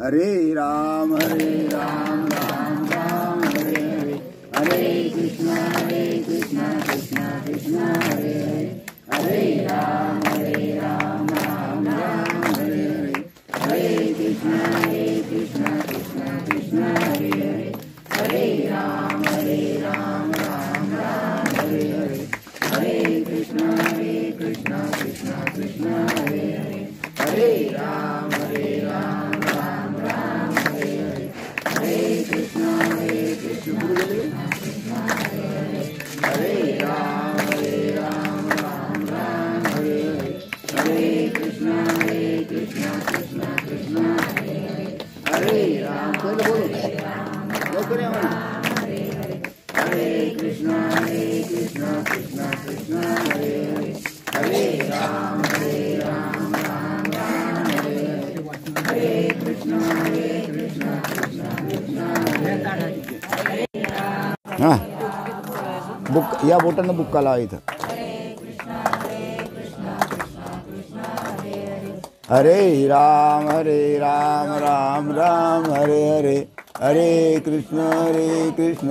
हरे राम राम राम हरे हरे, हरे कृष्णा कृष्णा कृष्णा हरे हरे, हरे राम राम राम हरे हरे, हरे कृष्णा कृष्णा कृष्णा हरे हरे, हरे राम राम राम हरे हरे, हरे कृष्णा कृष्णा कृष्णा हरे हरे, हरे राम राम राम हरे हरे, हरे कृष्णा कृष्णा कृष्णा हरे हरे, हरे राम राम राम हरे हरे, हरे कृष्णा कृष्णा कृष्णा हरे हरे, हरे राम बोलो लवकर या म्हणा, हरे कृष्णा कृष्णा कृष्णा हरे हरे, हरे राम राम राम हरे हरे, हरे कृष्णा कृष्णा कृष्णा हरे हरे. हां बुक या बोटानं बुक्का लावा इथं. हरे राम राम राम हरे हरे, हरे कृष्ण कृष्ण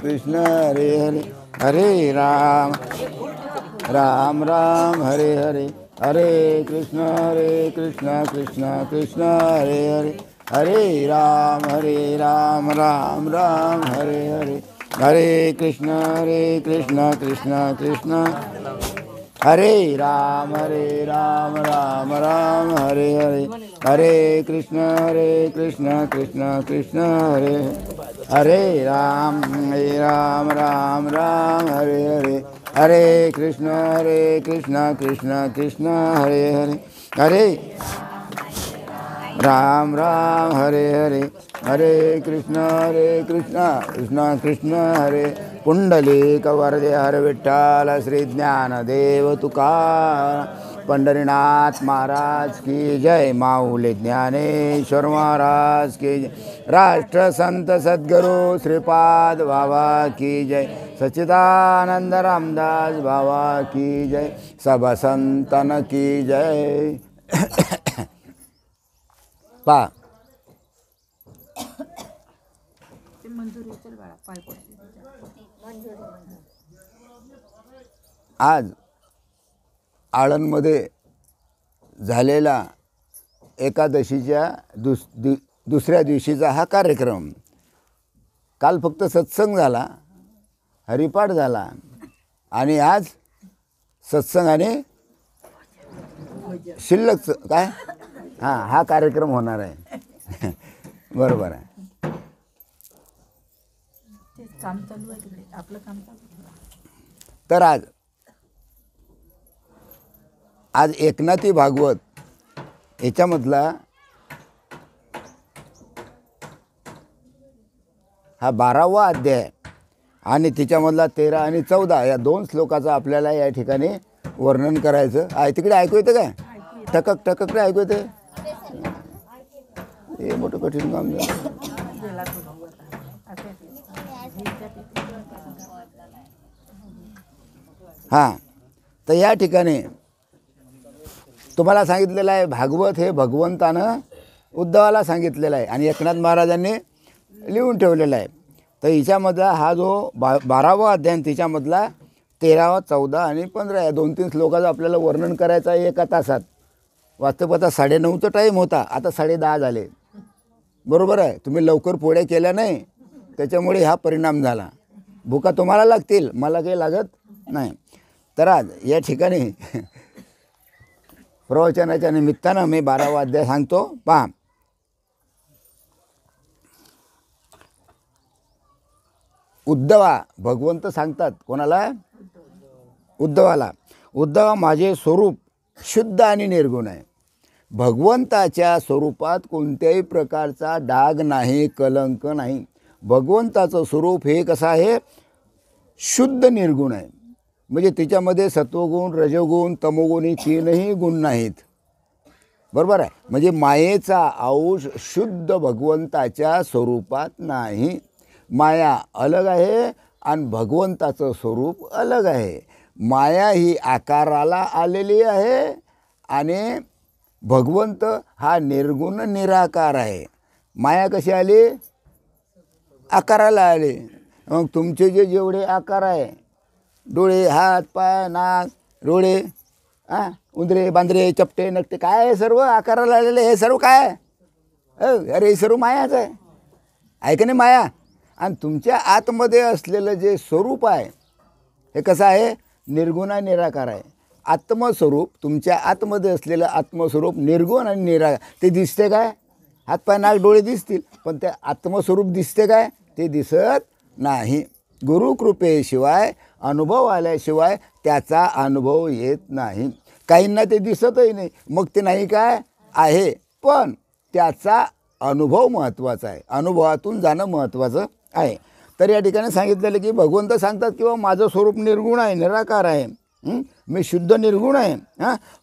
कृष्ण हरे हरे, हरे राम राम हरे हरे, हरे कृष्ण कृष्ण कृष्ण हरे हरे, हरे राम राम राम हरे हरे, हरे कृष्ण कृष्ण कृष्ण हरे राम राम हरे हरे, हरे कृष्ण कृष्ण कृष्ण हरे हरे, राम राम हरे हरे, हरे कृष्ण कृष्ण हरे हरे, हरे राम हरे हरे, हरे कृष्ण कृष्ण हरे, पुंडलिक वरदे हर विठ्ठल श्री ज्ञानदेव तुकाराम, पंढरीनाथ महाराज की जय, माऊली ज्ञानेश्वर महाराज की जय, राष्ट्र संत सद्गुरु श्रीपाद बाबा की जय, सच्चिदानंद रामदास बाबा की जय, सब संतन की जय. पा आज आळंदमध्ये झालेला एकादशीच्या दुसऱ्या दिवशीचा हा कार्यक्रम. काल फक्त सत्संग झाला, हरिपाठ झाला आणि आज सत्संगाने शिल्लक काय हा कार्यक्रम होणार आहे. बरोबर आहे. तर आज एकनाथी भागवत याच्यामधला हा 12वा अध्याय आणि तिच्यामधला 13 आणि 14 या 2 श्लोकाचं आपल्याला या ठिकाणी वर्णन करायचं आहे. तिकडे ऐकू येतं काय? टकक ऐकू येते. हे मोठं कठीण काम झालं. हां, तर या ठिकाणी तुम्हाला सांगितलेलं आहे भागवत हे भगवंतानं उद्धवाला सांगितलेलं आहे आणि एकनाथ महाराजांनी लिहून ठेवलेला आहे. तर हिच्यामधला हा जो 12वा अध्याय तिच्यामधला 13, 14 आणि 15 या 2-3 श्लोकाचं आपल्याला वर्णन करायचं आहे एका तासात. वास्तविक आता 9:30चा टाईम होता, आता 10:30 झाले. बरोबर आहे. तुम्ही लवकर पोळ्या केल्या नाही त्याच्यामुळे हा परिणाम झाला. भुका तुम्हाला लागतील, मला काही लागत नाही. तर आज या ठिकाणी प्रवचनाच्या निमित्तानं मी 12वा अध्याय सांगतो. पहा, उद्धवा भगवंत सांगतात कोणाला? उद्धवाला. उद्धवा माझे स्वरूप शुद्ध आणि निर्गुण आहे. भगवंताच्या स्वरूपात कोणत्याही प्रकारचा डाग नाही, कलंक नाही. भगवंताचं स्वरूप हे कसं आहे? शुद्ध निर्गुण आहे. म्हणजे तिच्यामध्ये सत्वगुण, रजोगुण, तमोगुण ही 3ही गुण नाहीत. बरोबर आहे. म्हणजे मायेचा अंश शुद्ध भगवंताच्या स्वरूपात नाही. माया अलग आहे आणि भगवंताचं स्वरूप अलग आहे. माया ही आकाराला आलेली आहे आणि भगवंत हा निर्गुण निराकार आहे. माया कशी आली? आकाराला आली. मग तुमचे जेवढे आकार आहे, डोळे, हात, पाय, नाक, डोळे, उंदरे, बांद्रे, चपटे, नकटे, काय आहे सर्व आकाराला आलेले. हे सर्व काय आहे? अरे हे सर्व मायाच आहे का नाही? माया. आणि तुमच्या आतमध्ये असलेलं जे स्वरूप आहे हे कसं आहे? निर्गुण आणि निराकार आहे. आत्मस्वरूप, तुमच्या आतमध्ये असलेलं आत्मस्वरूप निर्गुण आणि निराकार. ते दिसते काय? हातपाय, नाक, डोळे दिसतील, पण ते आत्मस्वरूप दिसते काय? ते दिसत नाही. गुरुकृपेशिवाय, अनुभव आल्याशिवाय त्याचा अनुभव येत नाही. काहींना ते दिसतही नाही, मग ते नाही काय आहे, पण त्याचा अनुभव महत्त्वाचा आहे. अनुभवातून जाणं महत्त्वाचं आहे. तर या ठिकाणी सांगितलेलं की भगवंत सांगतात की माझं स्वरूप निर्गुण आहे, निराकार आहे, मी शुद्ध निर्गुण आहे.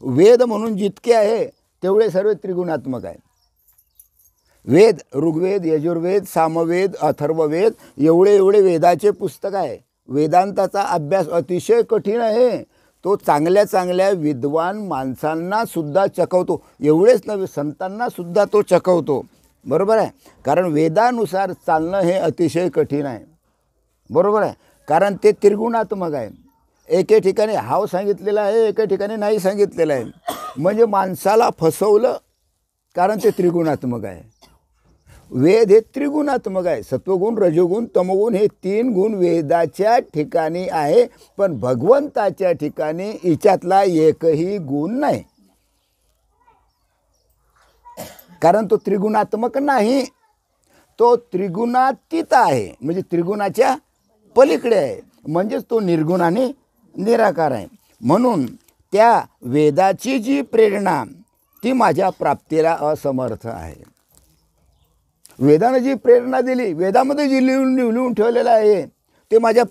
वेद म्हणून जितके आहे तेवढे सर्व त्रिगुणात्मक आहे. वेद, ऋग्वेद, यजुर्वेद, सामवेद, अथर्ववेद, एवढे वेदाचे पुस्तक आहे. वेदांताचा अभ्यास अतिशय कठीण आहे. तो चांगल्या विद्वान माणसांना सुद्धा चकवतो. एवढेच नव्हे, संतांना सुद्धा तो चकवतो. बरोबर आहे. कारण वेदानुसार चालणं हे अतिशय कठीण आहे. बरोबर आहे. कारण ते त्रिगुणात्मक आहे. एके ठिकाणी हाव सांगितलेला आहे, एके ठिकाणी नाही सांगितलेलं आहे. म्हणजे माणसाला फसवलं, कारण ते त्रिगुणात्मक आहे. वेद हे त्रिगुणात्मक आहे. सत्वगुण, रजोगुण, तमोगुण हे 3 गुण वेदाच्या ठिकाणी आहे, पण भगवंताच्या ठिकाणी हिच्यातला एकही गुण नाही. कारण तो त्रिगुणात्मक नाही, तो त्रिगुणातीत आहे. म्हणजे त्रिगुणाच्या पलीकडे आहे. म्हणजेच तो निर्गुण आणि निराकार आहे. म्हणून त्या वेदाची जी प्रेरणा ती माझ्या प्राप्तीला असमर्थ आहे. वेदानं जी प्रेरणा दिली, वेदामध्ये जी लिहून ठेवलेलं आहे ते माझ्या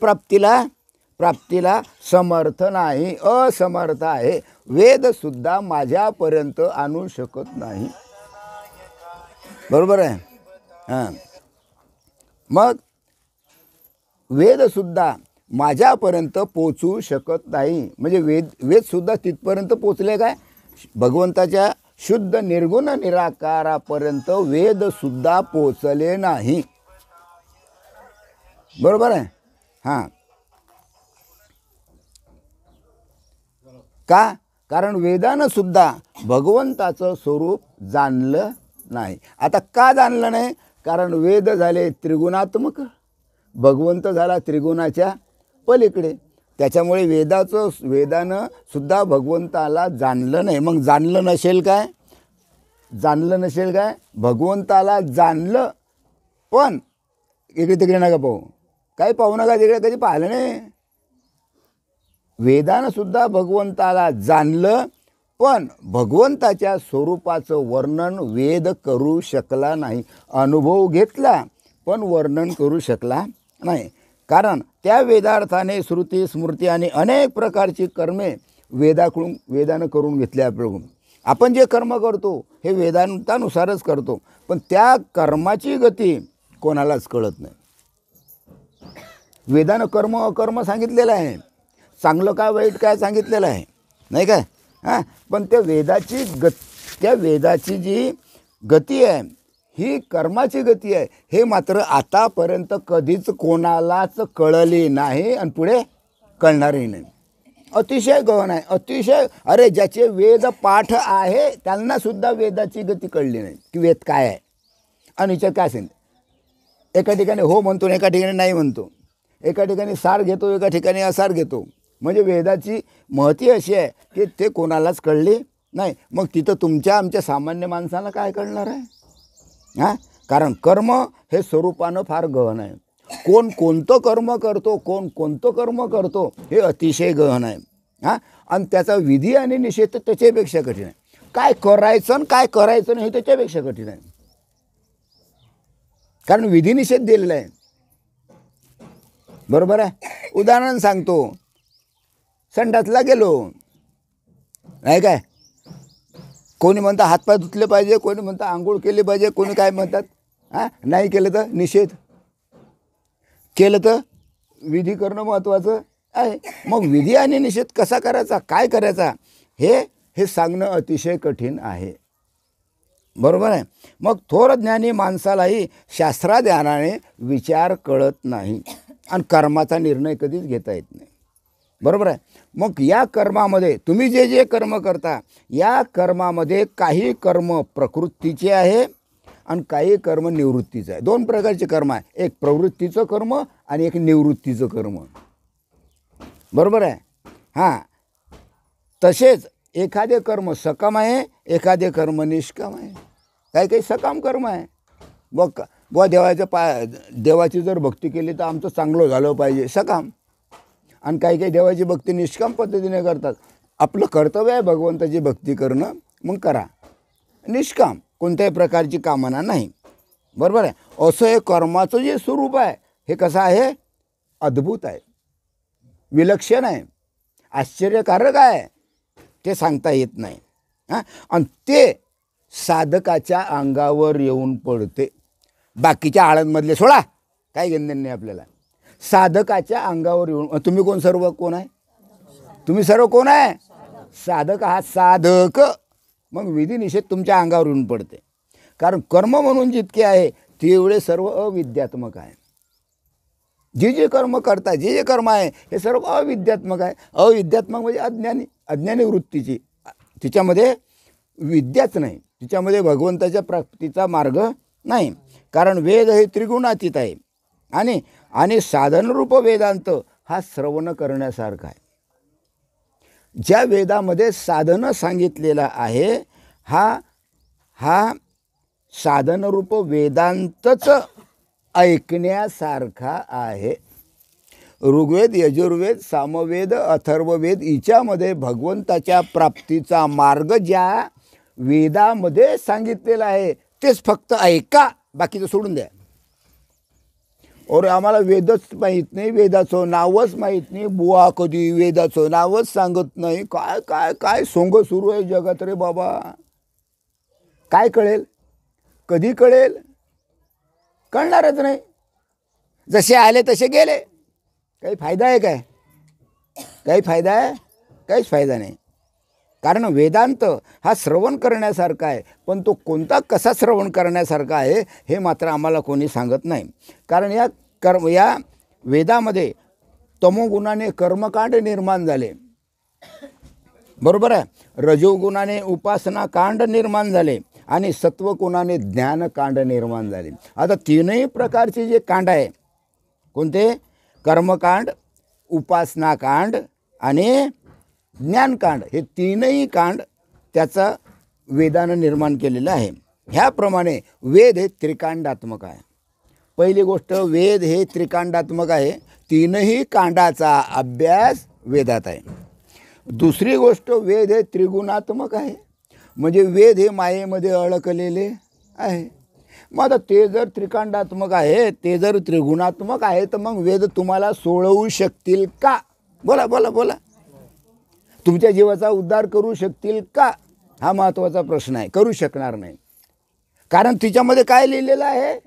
प्राप्तीला समर्थ नाही, असमर्थ आहे. वेदसुद्धा माझ्यापर्यंत आणू शकत नाही. बरोबर आहे. मग वेदसुद्धा माझ्यापर्यंत पोचू शकत नाही. म्हणजे वेदसुद्धा तिथपर्यंत पोचले काय? भगवंताच्या शुद्ध निर्गुण निराकारापर्यंत वेदसुद्धा पोचले नाही. बरोबर आहे. का? कारण वेदानं सुद्धा भगवंताचं स्वरूप जाणलं नाही. आता का जाणलं नाही? कारण वेद झाले त्रिगुणात्मक, भगवंत झाला त्रिगुणाच्या पलीकडे. त्याच्यामुळे वेदानं सुद्धा भगवंताला जाणलं नाही. मग जाणलं नसेल काय? भगवंताला जाणलं, पण इकडे तिकडे नका पाहू, काही पाहू नका, तिकडे कधी पाहिलं नाही. वेदानं सुद्धा भगवंताला जाणलं, पण भगवंताच्या स्वरूपाचं वर्णन वेद करू शकला नाही. अनुभव घेतला, पण वर्णन करू शकला नाही. कारण त्या वेदार्थाने श्रुती, स्मृती आणि अनेक प्रकारची कर्मे वेदानं करून घेतले आपल्याकडून. आपण जे कर्म करतो हे वेदांतानुसारच करतो, पण त्या कर्माची गती कोणालाच कळत नाही. वेदानं कर्म अकर्म सांगितलेलं आहे, चांगलं काय वाईट काय सांगितलेलं आहे, नाही काय? पण त्या वेदाची जी गती आहे ही कर्माची गती आहे. हे मात्र आतापर्यंत कधीच कोणालाच कळली नाही आणि पुढे कळणारही नाही. अतिशय गहन आहे, अतिशय. अरे ज्याचे वेद पाठ आहे त्यांना सुद्धा वेदाची गती कळली नाही की वेद काय आहे आणि हिच्यात काय असेल. एका ठिकाणी हो म्हणतो, एका ठिकाणी नाही म्हणतो, एका ठिकाणी सार घेतो, एका ठिकाणी असार घेतो. म्हणजे वेदाची महती अशी आहे की ते कोणालाच कळली नाही. मग तिथं तुमच्या आमच्या सामान्य माणसाला काय कळणार आहे? कारण कर्म हे स्वरूपानं फार गहन आहे. कोण कोणतं कर्म करतो हे अतिशय गहन आहे. आणि त्याचा विधी आणि निषेध त्याच्यापेक्षा कठीण आहे. काय करायचं आणि काय करायचं नाही हे त्याच्यापेक्षा कठीण आहे. कारण विधी निषेध दिलेला आहे. बरोबर आहे. उदाहरण सांगतो, संडासला गेलो, नाही काय, कोणी म्हणतं हातपाय धुतले पाहिजे, कोणी म्हणतं आंघोळ केली पाहिजे, कोणी काय म्हणतात नाही केलं तर निषेध, केलं तर विधी करणं महत्त्वाचं आहे. मग विधी आणि निषेध कसा करायचा, काय करायचा, हे सांगणं अतिशय कठीण आहे. बरोबर आहे. मग थोर ज्ञानी माणसालाही शास्त्राध्यानाने विचार कळत नाही आणि कर्माचा निर्णय कधीच घेता येत नाही. बरोबर आहे. मग या कर्मामध्ये तुम्ही जे जे कर्म करता, या कर्मामध्ये काही कर्म प्रकृतीचे आहे आणि काही कर्म निवृत्तीचं आहे. दोन प्रकारचे कर्म आहे, एक प्रवृत्तीचं कर्म आणि एक निवृत्तीचं कर्म. बरोबर आहे. हां, तसेच एखादे कर्म सकाम आहे, एखादे कर्म निष्काम आहे. काही काही सकाम कर्म आहे. बुवा देवाची जर भक्ती केली तर आमचं चांगलं झालं पाहिजे, सकाम. आणि काही काही देवाची भक्ती निष्काम पद्धतीने करतात. आपलं कर्तव्य आहे भगवंताची भक्ती करणं, मग करा. निष्काम, कोणत्याही प्रकारची कामना नाही. बरोबर आहे. असं हे कर्माचं जे स्वरूप आहे हे कसं आहे, अद्भुत आहे, विलक्षण आहे, आश्चर्यकारक आहे, ते सांगता येत नाही. हां, आणि ते साधकाच्या अंगावर येऊन पडते. बाकीच्या आळंदमधले सोडा, काही घेणं नाही आपल्याला. साधकाच्या अंगावर येऊन, तुम्ही सर्व कोण आहे, तुम्ही सर्व कोण आहे, साधक आहात, साधक. मग विधी निषेध तुमच्या अंगावर येऊन पडते. कारण कर्म म्हणून जितके आहे तेवढे सर्व अविद्यात्मक आहे. जे जे कर्म करता, जे जे कर्म आहे हे सर्व अविद्यात्मक आहे. अविद्यात्मक म्हणजे अज्ञानी वृत्तीची, तिच्यामध्ये विद्याच नाही, तिच्यामध्ये भगवंताच्या प्राप्तीचा मार्ग नाही. कारण वेद हे त्रिगुणातीत आहे आणि साधनरूप वेदांत हा श्रवण करण्यासारखा आहे. ज्या वेदामध्ये साधनं सांगितलेलं आहे हा साधनरूप वेदांतच ऐकण्यासारखा आहे. ऋग्वेद, यजुर्वेद, सामवेद, अथर्ववेद हिच्यामध्ये भगवंताच्या प्राप्तीचा मार्ग ज्या वेदामध्ये सांगितलेला आहे तेच फक्त ऐका, बाकीचं सोडून द्या. और आम्हाला वेदच माहीत नाही, वेदाचं नावच माहीत नाही, बुवा कधी वेदाचं नावच सांगत नाही, काय काय काय सोंग सुरू आहे जगात रे बाबा. काय कळेल, कधी कळेल, कळणारच नाही. जसे आले तसे गेले. काही फायदा आहे काय, काही फायदा आहे, काहीच फायदा नाही. कारण वेदांत हा श्रवण करण्यासारखा आहे, पण तो कोणता कसा श्रवण करण्यासारखा आहे हे मात्र आम्हाला कोणी सांगत नाही. कारण या वेदामध्ये तमोगुणाने कर्मकांड निर्माण झाले. बरोबर आहे. रजोगुणाने उपासना कांड निर्माण झाले आणि सत्वगुणाने ज्ञानकांड निर्माण झाले. आता तीनही प्रकारचे जे कांड आहे, कोणते, कर्मकांड, उपासनाकांड आणि ज्ञानकांड, हे तीनही कांड त्याचा वेदानं निर्माण केलेलं आहे. ह्याप्रमाणे वेद हे त्रिकांडात्मक आहे. पहिली गोष्ट, वेद हे त्रिकांडात्मक आहे, तीनही कांडाचा अभ्यास वेदात आहे. दुसरी गोष्ट, वेद हे त्रिगुणात्मक आहे, म्हणजे वेद हे मायेमध्ये अडकलेले आहे. मग आता ते जर त्रिकांडात्मक आहे, ते जर त्रिगुणात्मक आहे, तर मग वेद तुम्हाला सोडवू शकतील का? बोला बोला बोला. तुमच्या जीवाचा उद्धार करू शकतील का, हा महत्त्वाचा प्रश्न आहे. करू शकणार नाही. कारण तिच्यामध्ये काय लिहिलेलं आहे,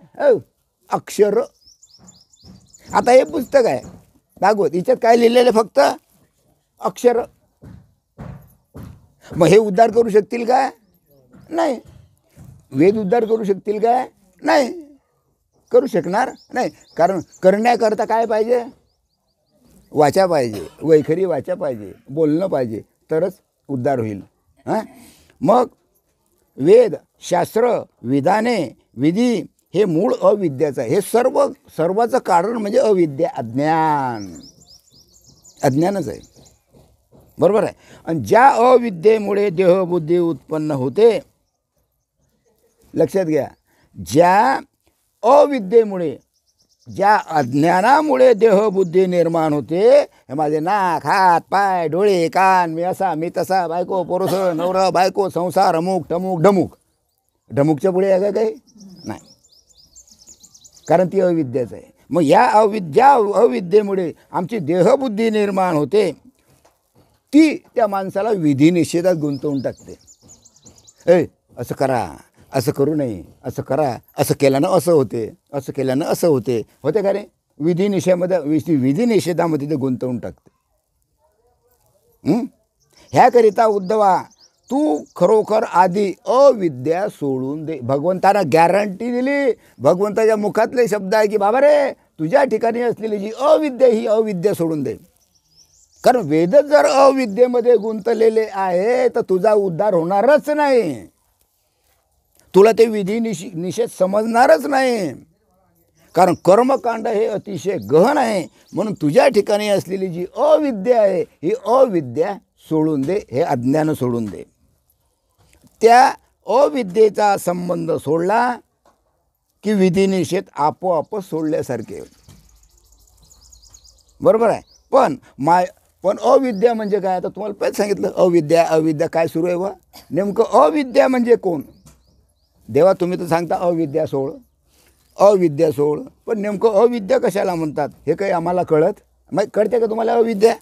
अक्षर. आता हे पुस्तक आहे भागवत, हिच्यात काय लिहिलेलं, फक्त अक्षर. मग हे उद्धार करू शकतील काय? नाही. वेद उद्धार करू शकतील काय? नाही, करू शकणार नाही. कारण करण्याकरता काय पाहिजे, वाचा पाहिजे, वैखरी वाचा पाहिजे, बोलणं पाहिजे, तरच उद्धार होईल. हां, मग वेद, शास्त्र, विधाने, विधी हे मूळ अविद्याचं आहे. हे सर्वाचं कारण म्हणजे अविद्या, अज्ञानच आहे. बरोबर आहे. आणि ज्या अविद्येमुळे देहबुद्धी उत्पन्न होते, लक्षात घ्या, ज्या अविद्येमुळे, ज्या अज्ञानामुळे देहबुद्धी निर्माण होते, हे माझे नाक, हात, पाय, डोळे, कान, मी असा मी तसा, बायको पोरस, नवरा बायको, संसार, अमुक टमुक ढमुक. ढमुकच्या पुढे आहे का काही? नाही, कारण ती अविद्याच आहे. मग या अविद्येमुळे आमची देहबुद्धी निर्माण होते, ती त्या माणसाला विधी निषेधात गुंतवून टाकते. असं करा, असं करू नये, असं करा, असं केल्यानं असं होते, असं केल्यानं असं होते. होते का रे? विधी निषेधामध्ये ते गुंतवून टाकते. ह्याकरिता उद्धवा तू खरोखर आधी अविद्या सोडून दे. भगवंतानं गॅरंटी दिली. भगवंताच्या मुखातले शब्द आहे की बाबा रे, तुझ्या ठिकाणी असलेली जी अविद्या ही अविद्या सोडून दे. कारण वेद जर अविद्येमध्ये गुंतलेले आहे तर तुझा उद्धार होणारच नाही. तुला ते विधी निषेध समजणारच नाही. कारण कर्मकांड हे अतिशय गहन आहे. म्हणून तुझ्या ठिकाणी असलेली जी अविद्या आहे ही अविद्या सोडून दे, हे अज्ञान सोडून दे. त्या अविद्येचा संबंध सोडला की विधी निषेध आपोआप सोडल्यासारखे. बरोबर आहे. पण अविद्या म्हणजे काय? आता तुम्हाला पहिलं सांगितलं अविद्या काय सुरू आहे बा. नेमकं अविद्या म्हणजे कोण? देवा तुम्ही तर सांगता अविद्या सोड. पण नेमकं अविद्या कशाला म्हणतात हे काही आम्हाला कळते का तुम्हाला? अविद्या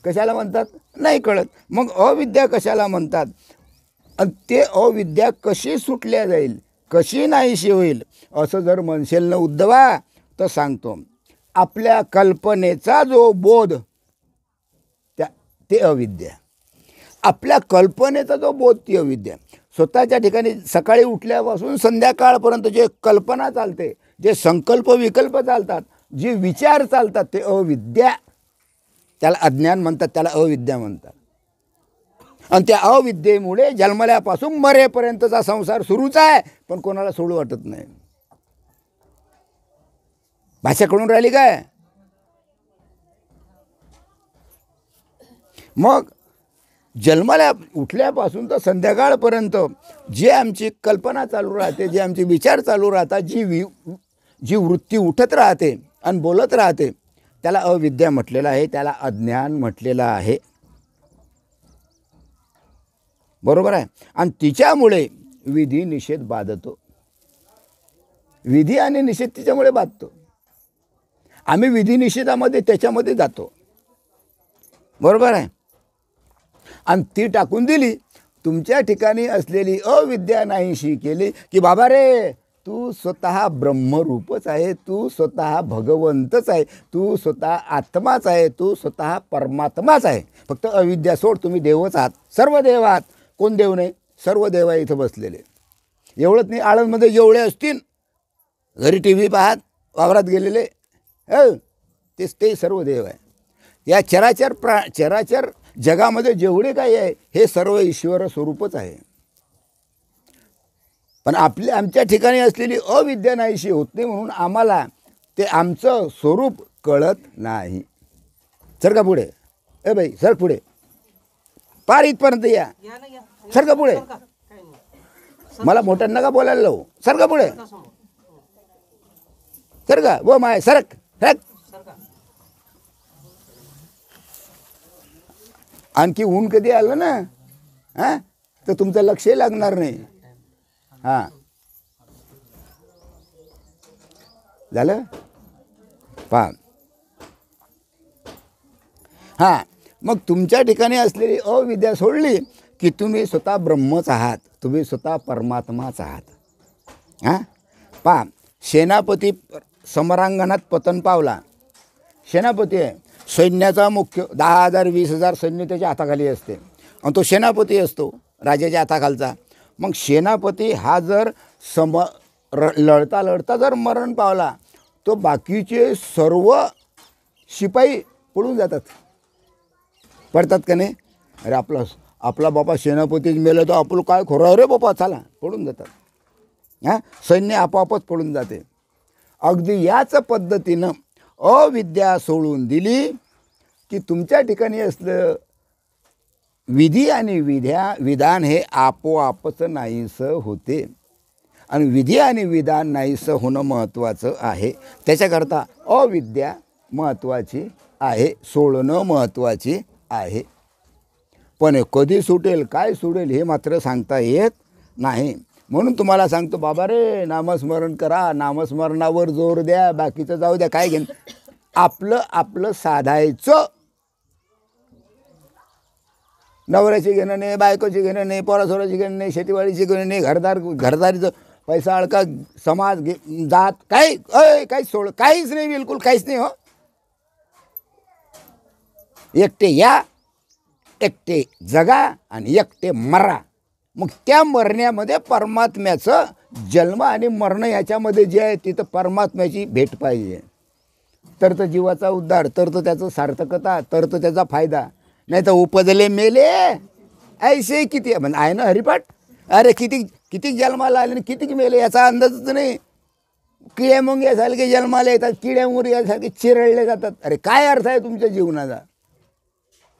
कशाला म्हणतात नाही कळत. मग अविद्या कशाला म्हणतात आणि ते अविद्या कशी सुटल्या जाईल, कशी नाहीशी होईल असं जर म्हणशील ना उद्धवा तर सांगतो. आपल्या कल्पनेचा जो बोध ते अविद्या. आपल्या कल्पनेचा जो बोध ती अविद्या. स्वतःच्या ठिकाणी सकाळी उठल्यापासून संध्याकाळपर्यंत जे कल्पना चालते, जे संकल्प विकल्प चालतात, जे विचार चालतात ते अविद्या. त्याला अज्ञान म्हणतात, त्याला अविद्या म्हणतात. आणि त्या अविद्येमुळे जन्मल्यापासून मरेपर्यंतचा संसार सुरूच आहे, पण कोणाला सोडू वाटत नाही. भाषा कळून राहिली काय? मग जन्माला उठल्यापासून तर संध्याकाळपर्यंत जे आमची कल्पना चालू राहते, जे आमचे विचार चालू राहतात, जी वृत्ती उठत राहते आणि बोलत राहते त्याला अविद्या म्हटलेलं आहे, त्याला अज्ञान म्हटलेलं आहे. बरोबर आहे. आणि तिच्यामुळे विधी निषेध बाधतो. विधी आणि निषेध तिच्यामुळे बाधतो. आम्ही विधी निषेधामध्ये त्याच्यामध्ये जातो. बरोबर आहे. आणि ती टाकून दिली. तुमच्या ठिकाणी असलेली अविद्या नाहीशी केली की बाबा रे, तू स्वतः ब्रह्मरूपच आहे, तू स्वतः भगवंतच आहे, तू स्वतः आत्माच आहे, तू स्वतः परमात्माच आहे. फक्त अविद्या सोड. तुम्ही देवच आहात, सर्व देव आहात. कोण देव नाही? सर्व देव आहे इथं बसलेले. एवढंच नाही, आळंदमध्ये जेवढे असतील घरी टी व्ही पाहत वावरात गेलेले ते सर्व देव आहे. या चराचर जगामध्ये जेवढे काही आहे हे सर्व ईश्वर स्वरूपच आहे. पण आमच्या ठिकाणी असलेली अविद्या नाहीशी होत नाही, म्हणून आम्हाला ते आमचं स्वरूप कळत नाही. सर का पुढे? बाई सर पुढे, पार इथपर्यंत या. सर का पुढे? मला मोठ्या नका बोलायला लावू. सर का पुढे? सर का व माय सरक. आणखी ऊन कधी आलं ना तर तुमचं लक्षही लागणार नाही. झालं पहा. मग तुमच्या ठिकाणी असलेली अविद्या सोडली की तुम्ही स्वतः ब्रह्मच आहात, तुम्ही स्वतः परमात्माच आहात. पहा, सेनापती समरांगणात पतन पावला. सेनापती आहे, सैन्याचा मुख्य 10,000 20,000 सैन्य त्याच्या हाताखाली असते आणि तो सेनापती असतो राजाच्या हाताखालचा. मग सेनापती हा जर लढता जर मरण पावला तो बाकीचे सर्व शिपाई पळून जातात. पडतात का नाही? अरे आपला बापा सेनापतीच मेलं तर आपलं काय खरं आहे रे बापा, चला पळून जातात. सैन्य आपोआपच पळून जाते. अगदी याच पद्धतीनं अविद्या सोडून दिली की तुमच्या ठिकाणी असलं विधी आणि विधान हे आपोआपच नाहीसं होते. आणि विधी आणि विधान नाहीसं होणं महत्त्वाचं आहे. त्याच्याकरता अविद्या महत्त्वाची आहे, सोडणं महत्त्वाची आहे. पण कधी सुटेल काय सुटेल हे मात्र सांगता येत नाही. म्हणून तुम्हाला सांगतो बाबा रे, नामस्मरण करा, नामस्मरणावर जोर द्या, बाकीचं जाऊ द्या, काय घेणं. आपलं साधायचं. नवऱ्याची घेणं नाही, बायकोची घेणं नाही, पोरासोराची घेणं नाही, शेतीवाडीची घेणं नाही, घरदारीचं पैसा अडका, समाज जात काहीच सोड, काहीच नाही, बिलकुल काहीच नाही हो. एकटे या, एकटे जगा आणि एकटे मरा. मग त्या मरण्यामध्ये परमात्म्याचं जन्म आणि मरण याच्यामध्ये जे आहे तिथं परमात्म्याची भेट पाहिजे. तर जीवाचा उद्धार, तर त्याचं सार्थकता, तर त्याचा फायदा. नाही तर उपजले मेले ऐसे किती म्हणजे आहे ना हरिपाठ. अरे किती किती जन्माला आले आणि किती मेले याचा अंदाजच नाही. किड्या मुंग्यासारखे जन्माला येतात, किड्या मुंग्यासारखे चिरळले जातात. अरे काय अर्थ आहे तुमच्या जीवनाचा?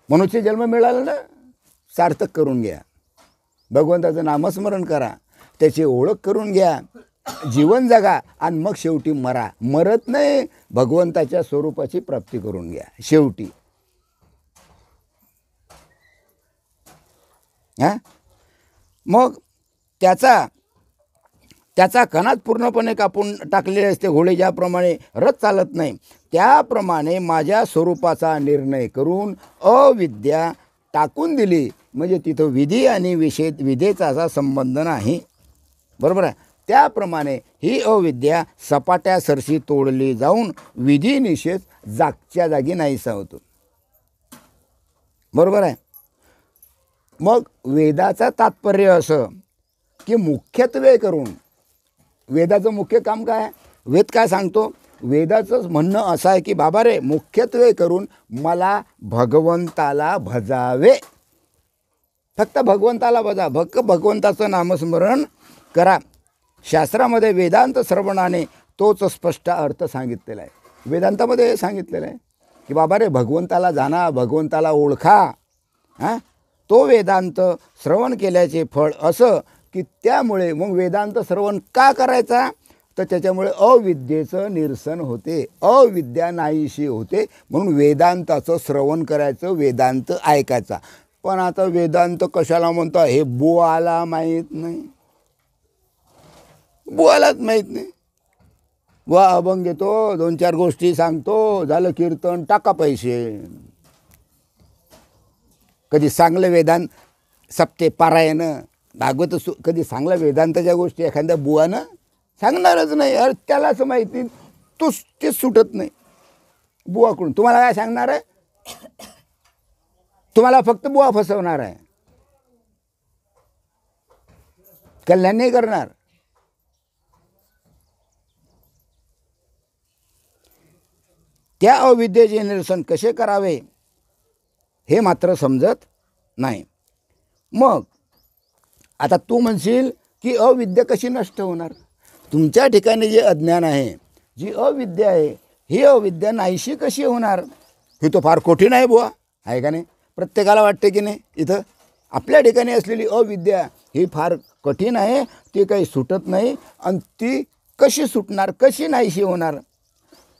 मनुष्य जन्म मिळाला ना, सार्थक करून घ्या. भगवंताचं नामस्मरण करा, त्याची ओळख करून घ्या, जीवन जगा आणि मग शेवटी मरा. मरत नाही, भगवंताच्या स्वरूपाची प्राप्ती करून घ्या शेवटी. मग त्याचा कणात पूर्णपणे कापून टाकलेले असते. घोडे ज्याप्रमाणे रथ चालत नाही त्याप्रमाणे माझ्या स्वरूपाचा निर्णय करून अविद्या टाकून दिली. म्हणजे तिथं विधी आणि विधेचा असा संबंध नाही. बरोबर आहे. त्याप्रमाणे ही अविद्या सपाट्यासरशी तोडली जाऊन विधी निषेध जागच्या जागी नाहीसा होतो. बरोबर आहे. मग वेदाचं तात्पर्य असं की मुख्यत्वे करून, वेदाचं मुख्य काम काय? वेद काय सांगतो? वेदाचंच म्हणणं असं आहे की बाबा रे, मुख्यत्वे करून मला भगवंताला भजावे. फक्त भगवंताला भजा, भगवंताचं नामस्मरण करा. शास्त्रामध्ये वेदांत श्रवणाने तोच स्पष्ट अर्थ सांगितलेला आहे. वेदांतामध्ये सांगितलेलं आहे की बाबा रे, भगवंताला जाणा, भगवंताला ओळखा. तो वेदांत श्रवण केल्याचे फळ असं की त्यामुळे मग वेदांत श्रवण का करायचा? तर त्याच्यामुळे अविद्येचं निरसन होते, अविद्या नाहीशी होते. म्हणून वेदांताचं श्रवण करायचं, वेदांत ऐकायचा. पण आता वेदांत कशाला म्हणतो हे बुवाला माहीत नाही, बुवालाच माहीत नाही. बुवा अभंग घेतो, 2-4 गोष्टी सांगतो, झालं कीर्तन, टाका पैसे. कधी चांगलं वेदांत सप्ते पारायण भागवत कधी चांगलं वेदांताच्या गोष्टी एखाद्या बुवानं सांगणारच नाही. अरे त्यालाच माहिती, तूच ते सुटत नाही बुवाकडून. तुम्हाला काय सांगणार आहे? तुम्हाला फक्त बुवा फसवणार आहे, कल्याण नाही करणार. त्या अविद्येचे निरसन कसे करावे हे मात्र समजत नाही. मग आता तू म्हणशील की अविद्या कशी नष्ट होणार? तुमच्या ठिकाणी जे अज्ञान आहे, जी अविद्या आहे, ही अविद्या नाहीशी कशी होणार? हे तो फार कठीण आहे बुवा, आहे का नाही? प्रत्येकाला वाटते की नाही? इथं आपल्या ठिकाणी असलेली अविद्या ही फार कठीण आहे, ती काही सुटत नाही. आणि ती कशी सुटणार, कशी नाहीशी होणार?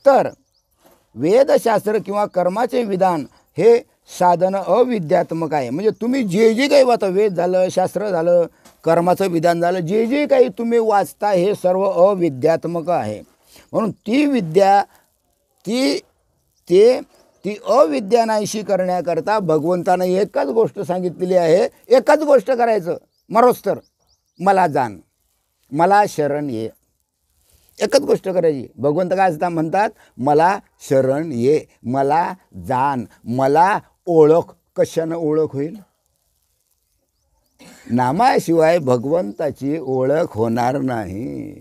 तर वेदशास्त्र किंवा कर्माचे विधान हे साधन अविद्यात्मक आहे. म्हणजे तुम्ही जे काही वाचा, वेद झालं, शास्त्र झालं, कर्माचं विधान झालं, जे काही तुम्ही वाचता हे सर्व अविद्यात्मक आहे. म्हणून ती विद्या ती अविद्या नाहीशी करण्याकरता भगवंतानं एकच गोष्ट सांगितलेली आहे. एकच गोष्ट करायचं, मरोस्तर मला जाण, मला शरण ये. एकच गोष्ट करायची. भगवंत काय असता म्हणतात? मला शरण ये, मला जाण, मला ओळख. कशानं ओळख होईल? नामाशिवाय भगवंताची ओळख होणार नाही.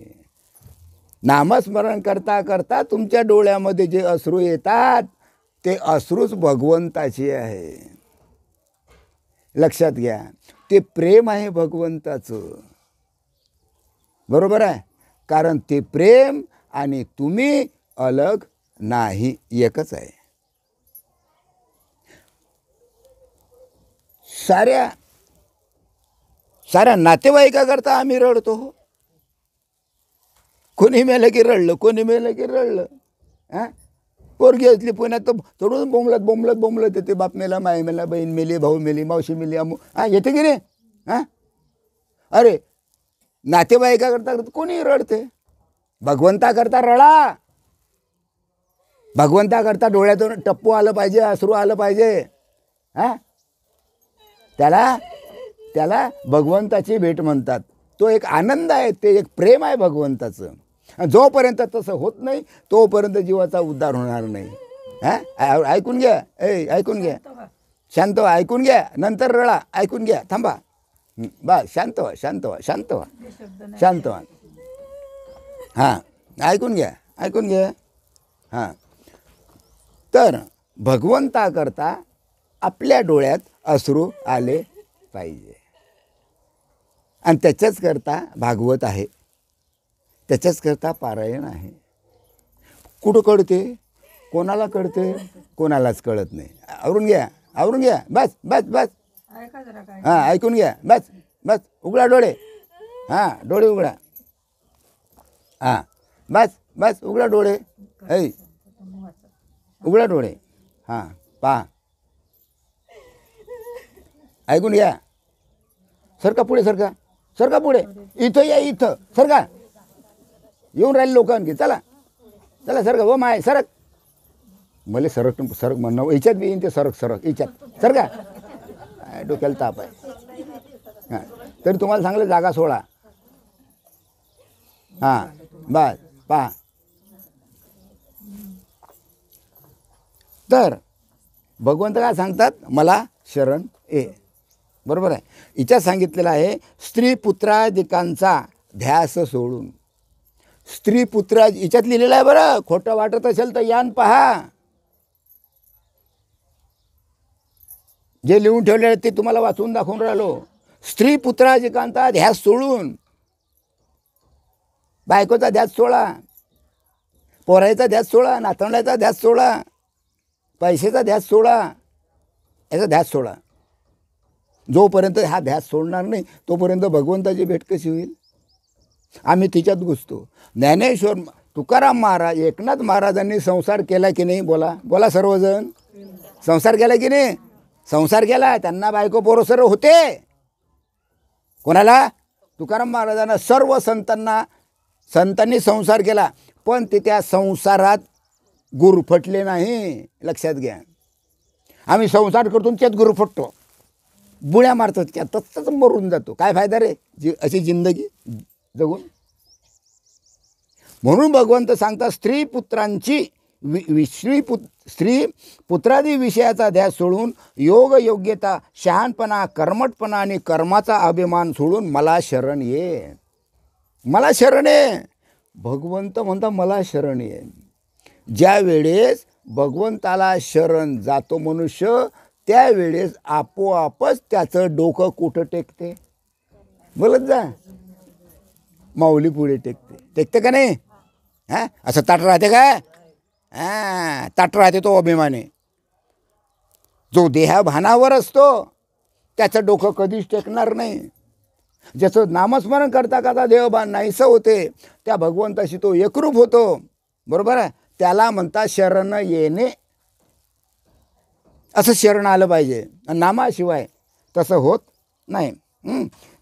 नामस्मरण करता करता तुमच्या डोळ्यामध्ये जे अश्रू येतात ते अश्रूच भगवंताचे आहे. लक्षात घ्या, ते प्रेम आहे भगवंताचं. बरोबर आहे? कारण ते प्रेम आणि तुम्ही अलग नाही, एकच आहे. साऱ्या नातेवाईकाकरता आम्ही रडतो. कोणी मेलं की रडलं, कोणी मेलं की रडलं. पोरगी असली पुण्यात तर थोडं बोंबलत येते. बाप मेला, माय मेला, बहीण मेली, भाऊ मेली, मावशी मेली, येते की नाही? अरे नातेवाईकाकरता कोणी रडते. भगवंताकरता रडा. भगवंताकरता डोळ्यातून टप्पू आलं पाहिजे, अश्रू आलं पाहिजे. त्याला भगवंताची भेट म्हणतात. तो एक आनंद आहे, ते एक प्रेम आहे भगवंताचं. आणि जोपर्यंत तसं होत नाही तोपर्यंत जीवाचा उद्धार होणार नाही. ऐकून घ्या, ऐकून घ्या, शांत व्हा, ऐकून घ्या, नंतर रडा, ऐकून घ्या, थांबा, बस शांत व्हा, शांत व्हा, शांत व्हा, शांत व्हा. हां, ऐकून घ्या, ऐकून घ्या. हां, तर भगवंताकरता आपल्या डोळ्यात अश्रू आले पाहिजे. आणि त्याच्याच करता भागवत आहे, त्याच्याच करता पारायण आहे. कुठं कळते, कोणाला कळते, कोणालाच कळत नाही. आवरून घ्या, आवरून घ्या, बस बस बस. हां, ऐकून घ्या, बस बस, उघडा डोळे. हां, डोळे उघडा. हां, बस बस, उघडा डोळे. उघडा डोळे. हां, पहा, ऐकून घ्या. सरका पुढे, सरका, सरका पुढे, इथं या, इथं सरका. येऊन राहिले लोक आणखी. चला चला, सरका. हो माय, सरक. मला सरक सरक म्हणणं याच्यात बी येईन ते, सरक सरक याच्यात सरका. डोक्याला ताप आहे. हां, तरी तुम्हाला सांगलं जागा सोडा. हां, बस पहा. तर भगवंत काय सांगतात, मला शरण ये. बरोबर आहे. हिच्यात सांगितलेलं आहे, स्त्री पुत्रादिकांचा ध्यास सोडून. स्त्री पुत्र हिच्यात लिहिलेलं आहे बरं, खोटं वाटत असेल तर यान पहा. जे लिहून ठेवले ते तुम्हाला वाचून दाखवून राहिलो. स्त्री पुत्रादिकांचा ध्यास सोडून. बायकोचा ध्यास सोडा, पोरायचा ध्यास सोडा, नातवंडाचा ध्यास सोडा, पैशाचा ध्यास सोडा, याचा ध्यास सोडा. जोपर्यंत हा ध्यास सोडणार नाही तोपर्यंत भगवंताची भेट कशी होईल. आम्ही तिच्यात घुसतो. ज्ञानेश्वर तुकाराम महाराज, एकनाथ महाराजांनी संसार केला की नाही. बोला बोला सर्वजण, संसार केला की नाही. संसार केला, त्यांना बायको पोरं सर्व होते. कोणाला, तुकाराम महाराजांना. सर्व संतांनी संसार केला, पण ते त्या संसारात गुरफटले नाही. लक्षात घ्या. आम्ही संसार करतो त्यात गुरफटतो, बुळ्या मारतो, त्यातच मरून जातो. काय फायदा रे अशी जिंदगी जगून. म्हणून भगवंत सांगतात, स्त्री पुत्रादी विषयाचा ध्यास सोडून, योग योग्यता, शहाणपणा, कर्मटपणा आणि कर्माचा अभिमान सोडून मला शरण ये. मला शरण ये. भगवंत म्हणता मला शरण ये. ज्या वेळेस भगवंताला शरण जातो मनुष्य, त्यावेळेस आपोआपच त्याचं डोकं कुठं टेकते. बोलत जा, माऊली पुढे टेकते. टेकते का नाही. हां, असं ताट राहते काय. हां, ताट राहते तो अभिमाने. जो देहाभानावर असतो त्याचं डोकं कधीच टेकणार नाही. ज्याचं नामस्मरण करता करता देहभान नाहीसं होते, त्या भगवंताशी तो एकरूप होतो. बरोबर आहे. त्याला म्हणतात शरण येणे. असं शरण आलं पाहिजे. नामाशिवाय तसं होत नाही.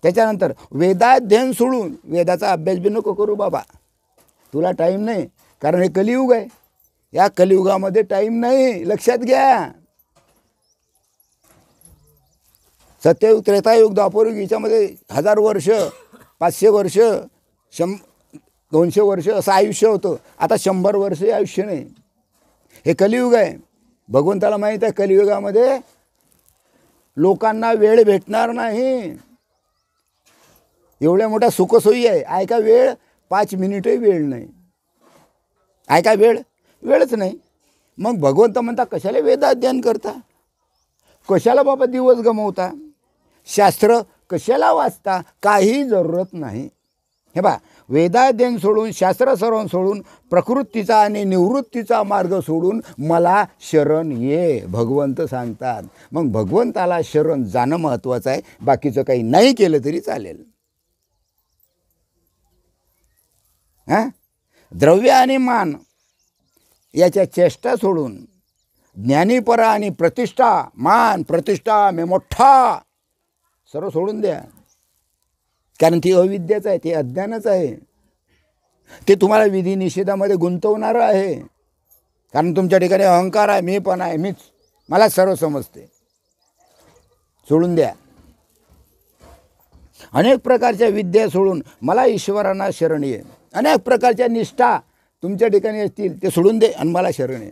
त्याच्यानंतर वेदाध्ययन सोडून, वेदाचा अभ्यास बी नको करू बाबा, तुला टाईम नाही. कारण हे कलियुग आहे. या कलियुगामध्ये टाईम नाही. लक्षात घ्या. सत्ययुग, त्रेतायुग, द्वापरयुग याच्यामध्ये 1000 वर्ष, 500 वर्ष, 200 वर्ष असं आयुष्य होतं. आता 100 वर्ष आयुष्य नाही. हे कलियुग आहे. भगवंताला माहीत आहे कलियुगामध्ये लोकांना वेळ भेटणार नाही. एवढ्या मोठ्या सुखसोयी आहे. ऐका, वेळ 5 मिनिटही वेळ नाही. ऐका, वेळच नाही. मग भगवंत म्हणता कशाला वेद अध्ययन करता, कशाला बाबा दिवस गमवता, शास्त्र कशाला वाचता, काही जरूरत नाही. हे बा, वेदाध्ययन सोडून, शास्त्र सर्व सोडून, प्रकृतीचा आणि निवृत्तीचा मार्ग सोडून मला शरण ये, भगवंत सांगतात. मग भगवंताला शरण जाणं महत्त्वाचं आहे. बाकीचं काही नाही केलं तरी चालेल. हां, द्रव्य आणि मान याच्या चेष्टा सोडून, ज्ञानीपरा आणि प्रतिष्ठा, मान प्रतिष्ठा मी मोठा सर्व सोडून द्या. कारण ती अविद्याच आहे, ते अज्ञानच आहे. ते तुम्हाला विधी निषेधामध्ये गुंतवणारं आहे. कारण तुमच्या ठिकाणी अहंकार आहे, मी पण आहे, मीच, मला सर्व समजते. सोडून द्या. अनेक प्रकारच्या विद्या सोडून मला ईश्वरांना शरण ये. अनेक प्रकारच्या निष्ठा तुमच्या ठिकाणी असतील ते सोडून दे आणि मला शरण ये.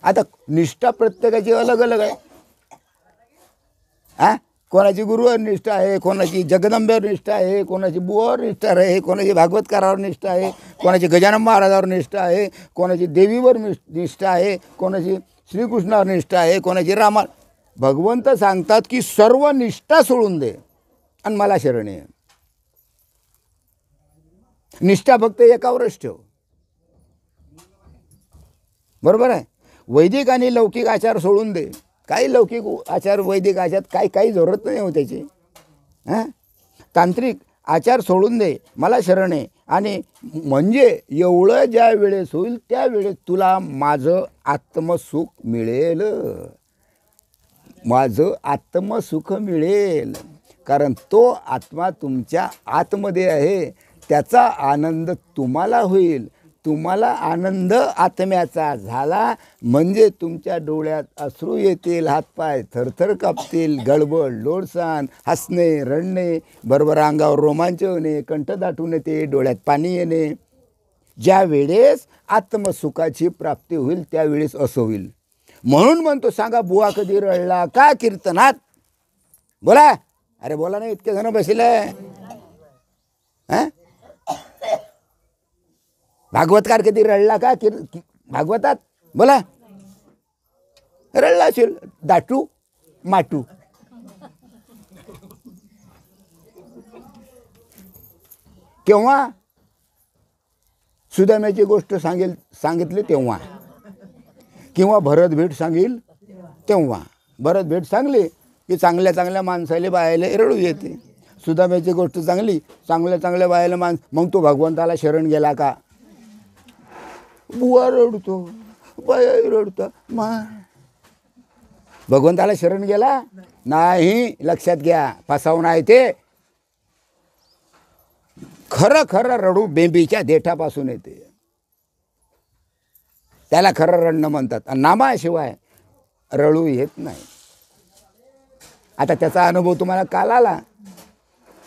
आता निष्ठा प्रत्येकाची अलग अलग आहे. कोणाची गुरुवर निष्ठा आहे, कोणाची जगदंबेवर निष्ठा आहे, कोणाची बुवावर निष्ठा आहे, कोणाची भागवतकारावर निष्ठा आहे, कोणाची गजानन महाराजावर निष्ठा आहे, कोणाची देवीवर निष्ठा आहे, कोणाची श्रीकृष्णावर निष्ठा आहे, कोणाची रामा. भगवंत सांगतात की सर्व निष्ठा सोडून दे आणि मला शरण ये. निष्ठा फक्त एकावरच ठेव. बरोबर आहे. वैदिक आणि लौकिक आचार सोडून दे. काही लौकिक आचार वैदिक आचार काही जरूरत नाही हो त्याची. तांत्रिक आचार सोडून दे, मला शरण आहे. आणि म्हणजे एवढं ज्या वेळेस होईल त्या वेळेस तुला माझं आत्मसुख मिळेल. माझं आत्मसुख मिळेल. कारण तो आत्मा तुमच्या आतमध्ये आहे. त्याचा आनंद तुम्हाला होईल. तुम्हाला आनंद आत्म्याचा झाला म्हणजे तुमच्या डोळ्यात अश्रू येतील, हातपाय थरथर कापतील, गडबड लोडसान, हसणे रडणे, बरोबर अंगावर रोमांच होणे, कंठ दाटून येते, डोळ्यात पाणी येणे. ज्या वेळेस आत्मसुखाची प्राप्ती होईल त्यावेळेस असं होईल. म्हणून म्हणतो, सांगा बुवा कधी रडला का कीर्तनात? बोला. अरे बोला नाही, इतके जण बसले. भागवतकार कधी रडला का भागवतात? बोला. रडला असेल. दाटू माटू. केव्हा? सुदाम्याची गोष्ट सांगितली तेव्हा, किंवा भरत भेट सांगेल तेव्हा. भरत भेट सांगली की चांगल्या चांगल्या माणसाला बायाला रडू येते. सुदाम्याची गोष्ट चांगल्या चांगल्या बायाला मग तो भगवंताला शरण गेला का? बुवा रडतो, बाया रडतो, भगवंताला शरण गेला नाही. लक्षात घ्या, फसवणं आहे ते. खरं खरं रडू बेंबीच्या देठापासून येते. त्याला खरं रडणं म्हणतात. आणि नामाशिवाय रडू येत नाही. आता त्याचा अनुभव तुम्हाला काल आला.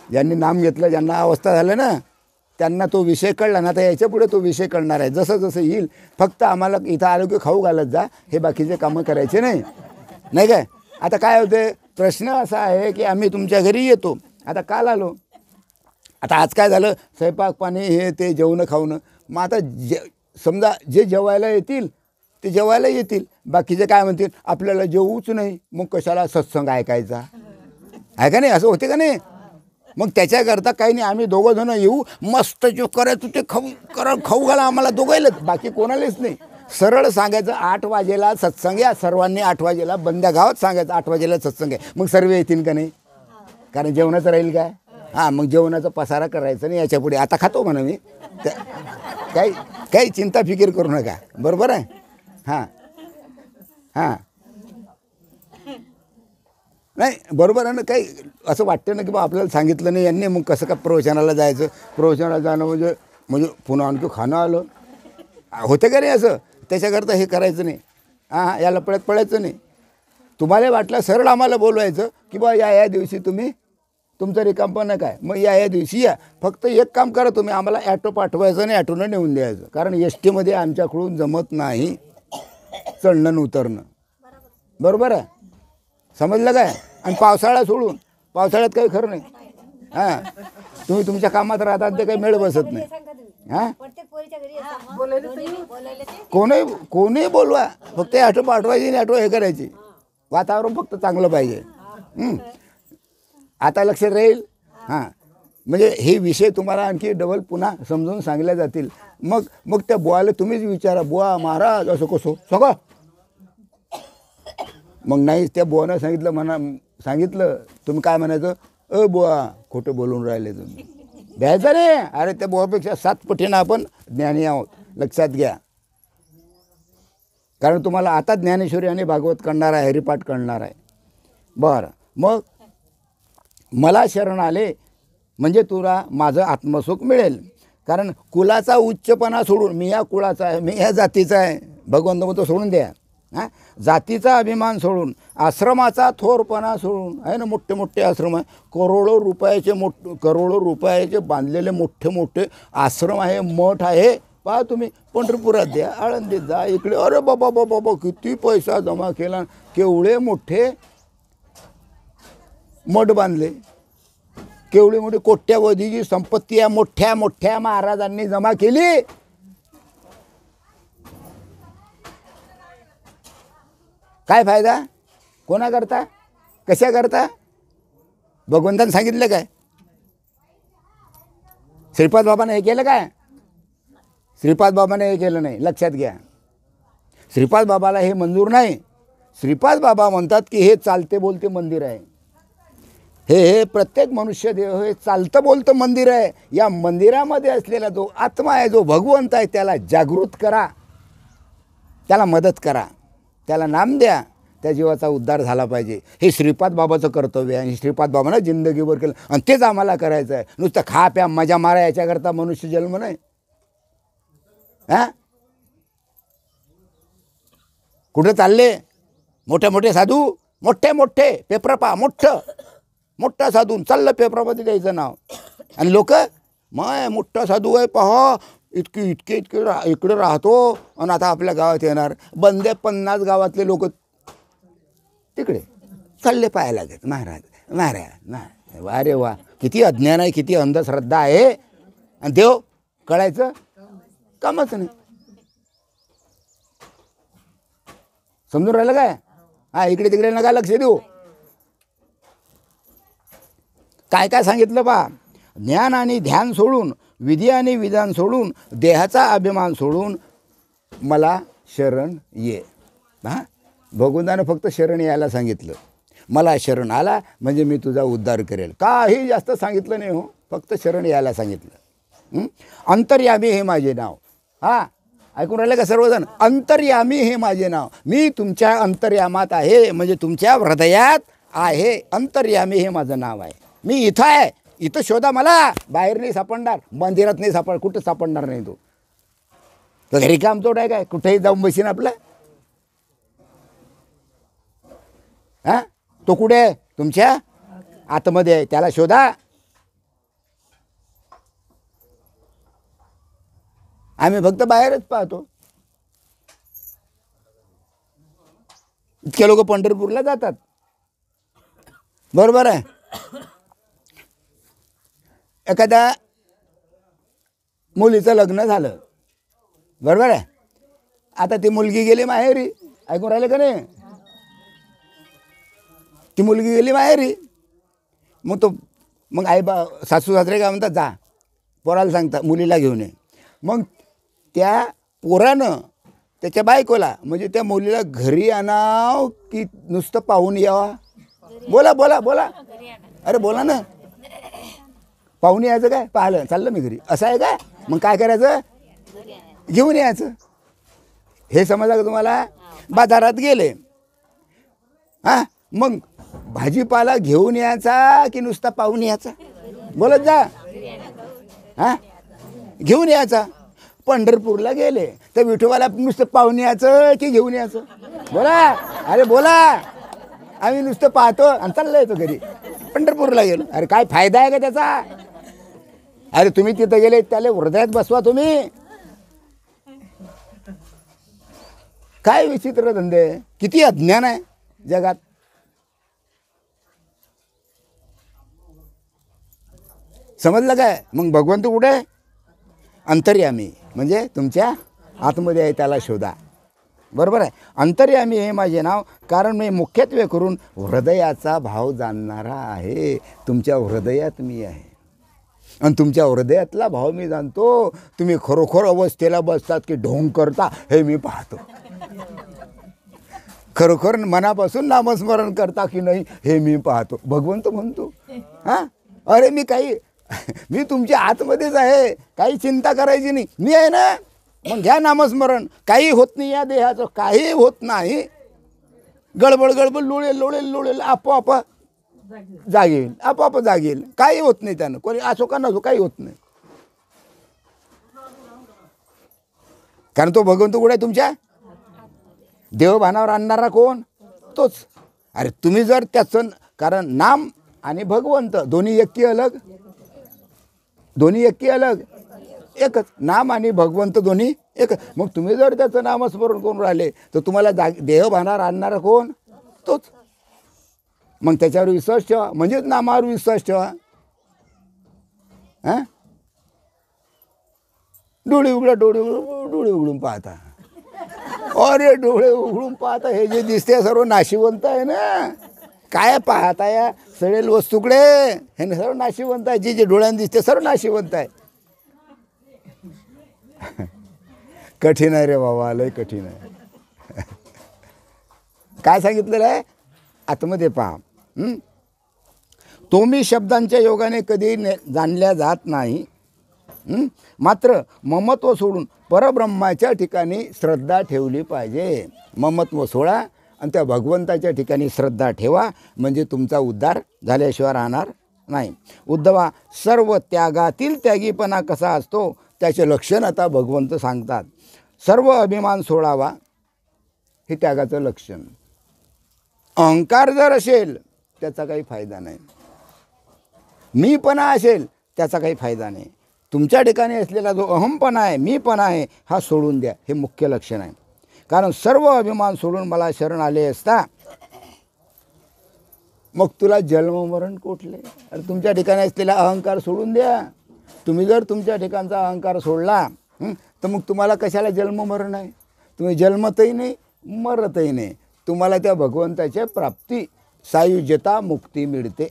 ज्यांनी नाम घेतलं, ज्यांना अवस्था झालं ना, त्यांना तो विषय कळला ना. आता याच्या पुढे तो विषय कळणार आहे. जसं जसं येईल. फक्त आम्हाला इथं आलो की खाऊ घालत जा, हे बाकीचे कामं करायचे नाही काय. आता काय होते, प्रश्न असा आहे की आम्ही तुमच्या घरी येतो. आता काल आलो, आता आज काय झालं, स्वयंपाक पाणी हे ते जेवणं खावणं. मग आता समजा जे जेवायला येतील ते जेवायला येतील, बाकीचे काय म्हणतील आपल्याला जेवूच नाही, मग कशाला सत्संग ऐकायचा आहे का नाही? असं होते का नाही? मग त्याच्याकरता काही नाही, आम्ही दोघं जण येऊ, मस्त जो करायचं ते खाऊ घाला आम्हाला दोघायलाच, बाकी कोणालाच नाही. सरळ सांगायचं 8 वाजेला सत्संग आहे. सर्वांनी 8 वाजेला बंद्या गावात सांगायचं 8 वाजेला सत्संग आहे. मग सर्व येतील का नाही? कारण जेवणाचं राहील काय? मग जेवणाचा पसारा करायचं नाही याच्या पुढे. आता खातो म्हणा मी, काही चिंता फिकीर करू नका. बरोबर आहे. नाही बरोबर आहे ना. काही असं वाटतं ना की बा आपल्याला सांगितलं नाही यांनी, मग कसं का प्रवचनाला जायचं? प्रवचनाला जाणं म्हणजे पुन्हा आणखी खाणं आलं होते का नाही? असं त्याच्याकरता हे करायचं नाही. याला पळायचं नाही. तुम्हाला वाटलं सरळ आम्हाला बोलवायचं की बा या दिवशी तुम्ही तुमचं रिकामपण काय, मग या दिवशी या. फक्त एक काम करा, तुम्ही आम्हाला ॲटो पाठवायचं नाही, ॲटोनं नेऊन द्यायचं. कारण एस टीमध्ये आमच्याकडून जमत नाही चढणं उतरणं. बरोबर आहे, समजलं काय? आणि पावसाळा सोडून, पावसाळ्यात काही खरं नाही. तुम्ही तुमच्या कामात राहतात ते काही मेळ बसत नाही. कोणी बोलवा, फक्त ॲटो पाठवायची आणि ॲटो हे करायची. वातावरण फक्त चांगलं पाहिजे. आता लक्षात राहील. म्हणजे हे विषय तुम्हाला आणखी डबल पुन्हा समजून सांगल्या जातील. मग त्या बुवाला तुम्हीच विचारा, बुवा महाराज असं कसं सगळं. मग नाही, त्या बुवानं सांगितलं तुम्ही काय म्हणायचं, बुवा खोटं बोलून राहिले तुम्ही, द्यायचं नाही. अरे त्या बुवापेक्षा 7 पटीनं आपण ज्ञानी आहोत, लक्षात घ्या. कारण तुम्हाला आता ज्ञानेश्वरी आणि भागवत कळणार आहे, हरिपाठ कळणार आहे. बरं, मग मला शरण आले म्हणजे तुला माझं आत्मसुख मिळेल. कारण कुलाचा उच्चपणा सोडून, मी या कुळाचा आहे, मी या जातीचा आहे, भगवंत म्हणतो सोडून द्या. हां, जातीचा अभिमान सोडून, आश्रमाचा थोरपणा सोडून, आहे ना, मोठे मोठे आश्रम आहे, करोडो रुपयाचे बांधलेले मोठे मोठे आश्रम आहे, मठ आहे. पहा तुम्ही, पंढरपुरात द्या, आळंदीत जा, इकडे, अरे बाबा बाबा बाबा किती पैसा जमा केला, केवढे मोठे मठ बांधले, केवढी मोठी कोट्यावधीची संपत्ती या मोठ्या मोठ्या महाराजांनी जमा केली. काय फायदा? कोणा करता? कशा करता? भगवंताने सांगितलं काय? श्रीपाद बाबाने हे केलं काय? श्रीपाद बाबाने हे केलं नाही, लक्षात घ्या. श्रीपाद बाबाला हे मंजूर नाही. श्रीपाद बाबा म्हणतात की हे चालते बोलते मंदिर आहे, हे प्रत्येक मनुष्य देव हे चालतं बोलतं मंदिर आहे. या मंदिरामध्ये असलेला जो आत्मा आहे, जो भगवंत आहे, त्याला जागृत करा, त्याला मदत करा, त्याला नाम द्या, त्या जीवाचा उद्धार झाला पाहिजे. हे श्रीपाद बाबाचं कर्तव्य आहे आणि श्रीपाद बाबानं जिंदगीभर केलं आणि तेच आम्हाला करायचं आहे. नुसतं खा प्या मजा मारा याच्याकरता मनुष्य जन्म नाही. हां, कुठं चालले मोठे मोठे साधू, मोठे मोठे पेपर पहा, मोठा साधू चाललं पेपरामध्ये द्यायचं नाव आणि लोक मग मोठा साधू आहे पहा, इतके इकडे राहतो आणि आता आपल्या गावात येणार. बंदे 50 गावातले लोक तिकडे चालले पाहायला लागत. महाराज अरे वा, किती अज्ञान आहे, किती अंधश्रद्धा आहे. आणि देव कळायचं कामच नाही. समजून राहिलं काय? हा, इकडे तिकडे नका लक्ष देऊ. काय काय सांगितलं पहा. ज्ञान आणि ध्यान सोडून, विधी आणि विधान सोडून, देहाचा अभिमान सोडून मला शरण ये. हां, भगवंतानं फक्त शरण यायला सांगितलं. मला शरण आला म्हणजे मी तुझा उद्धार करेल. काही जास्त सांगितलं नाही हो, फक्त शरण यायला सांगितलं. अंतर्यामी हे माझे नाव. हां, ऐकून राहिले का सर्वजण? अंतर्यामी हे माझे नाव. मी तुमच्या अंतर्यामात आहे, म्हणजे तुमच्या हृदयात आहे. अंतर्यामी हे माझं नाव आहे. मी इथं आहे, इथं शोधा मला. बाहेर नाही सापडणार, मंदिरात नाही सापड, कुठं सापडणार नाही. तो तर घरी काम तोड आहे काय? कुठेही जाऊन बसीन आपलं. हां, तो कुठे आहे? तुमच्या आतमध्ये आहे, त्याला शोधा. आम्ही फक्त बाहेरच पाहतो. इतके लोक पंढरपूरला जातात, बरोबर आहे. एखाद्या मुलीचं लग्न झालं, बरोबर आहे. आता ती मुलगी गेली माहेरी. ऐकून राहिले का नाही? ती मुलगी गेली माहेरी. मग सासू सासरे काय म्हणतात, जा पोराला सांगतात मुलीला घेऊन ये. मग त्या पोरानं त्याच्या बायकोला, म्हणजे त्या मुलीला घरी आणाव की नुसतं पाहून यावा? बोला बोला बोला, अरे बोला ना. पाहून यायचं काय? पाहिलं चाललं मी घरी, असं आहे काय? मग काय करायचं? घेऊन यायचं. हे समजलं का तुम्हाला? बाजारात गेले, हां, मग भाजीपाला घेऊन यायचा की नुसता पाहून यायचा? बोलत जा. हां, घेऊन यायचा. पंढरपूरला गेले तर विठोबाला नुसतं पाहून यायचं की घेऊन यायचं? बोला, अरे बोला. आम्ही नुसतं पाहतो आणि चाललं येतो घरी. पंढरपूरला गेलो, अरे काय फायदा आहे का त्याचा? अरे तुम्ही तिथं गेले, त्याला हृदयात बसवा तुम्ही. काय विचित्र धंदे, किती अज्ञान आहे जगात. समजलं काय? मग भगवंत कुठे आहे? अंतर्यामी, म्हणजे तुमच्या आतमध्ये आहे, त्याला शोधा. बरोबर आहे. अंतर्यामी हे माझे नाव, कारण मी मुख्यत्वे करून हृदयाचा भाव जाणणारा आहे. तुमच्या हृदयात मी आहे आणि तुमच्या हृदयातला भाव मी जाणतो. तुम्ही खरोखर अवस्थेला बसतात की ढोंग करता हे मी पाहतो. खरोखर मनापासून नामस्मरण करता की नाही हे मी पाहतो. भगवंत म्हणतो, हां, अरे मी तुमच्या आतमध्येच आहे, काही चिंता करायची नाही, मी आहे ना. मग घ्या नामस्मरण. काही होत नाही या देहाचं, काही होत नाही. गडबड लोळेल आपोआप जागेल, आपोआप जागेल. काही होत नाही त्यानं, कोणी असो का नसो, काही होत नाही. कारण तो भगवंत कुठे आहे? तुमच्या देवभानावर आणणारा कोण? तोच. अरे तुम्ही जर त्याचं, कारण नाम आणि भगवंत दोन्ही एक की अलग? दोन्ही एक की अलग? एकच. नाम आणि भगवंत दोन्ही एकच. मग तुम्ही जर त्याचं नामस्मरण करून राहिले तर तुम्हाला देवभानावर आणणारा कोण? तोच. मग त्याच्यावर विश्वास ठेवा, म्हणजेच नामावर विश्वास ठेवा. हां, डोळे उघडा, डोळे उघडून पाहता. अरे डोळे उघडून पाहता, हे जे दिसते सर्व नाशिवंत आहे ना. काय पाहता या सडेल वस्तूकडे? हे सर्व नाशिवंत आहे. जे जे डोळ्यांनी दिसते सर्व नाशिवंत आहे. कठीण आहे रे बाबा, लय कठीण आहे. काय सांगितलेलं आहे? आतमध्ये पहा. तुम्ही शब्दांच्या योगाने कधी जाणल्या जात नाही. मात्र ममत्व सोडून परब्रह्माच्या ठिकाणी श्रद्धा ठेवली पाहिजे. ममत्व सोडा आणि त्या भगवंताच्या ठिकाणी श्रद्धा ठेवा, म्हणजे तुमचा उद्धार झाल्याशिवाय राहणार नाही. उद्धवा, सर्व त्यागातील त्यागीपणा कसा असतो त्याचे लक्षण आता भगवंत सांगतात. सर्व अभिमान सोडावा, हे त्यागाचं लक्षण. अहंकार जर असेल त्याचा काही फायदा नाही. मीपणा असेल त्याचा काही फायदा नाही. तुमच्या ठिकाणी असलेला जो अहमपणा आहे, मीपणा आहे, हा सोडून द्या. हे मुख्य लक्षण आहे. कारण सर्व अभिमान सोडून मला शरण आले असता मग तुला जन्म मरण कोठले? अरे तुमच्या ठिकाणी असलेला अहंकार सोडून द्या. तुम्ही जर तुमच्या ठिकाणचा अहंकार सोडला तर मग तुम्हाला कशाला जन्म मरण आहे? तुम्ही जन्मतही नाही, मरतही नाही. तुम्हाला त्या भगवंताच्या प्राप्ती, सायुज्यता, मुक्ती मिळते.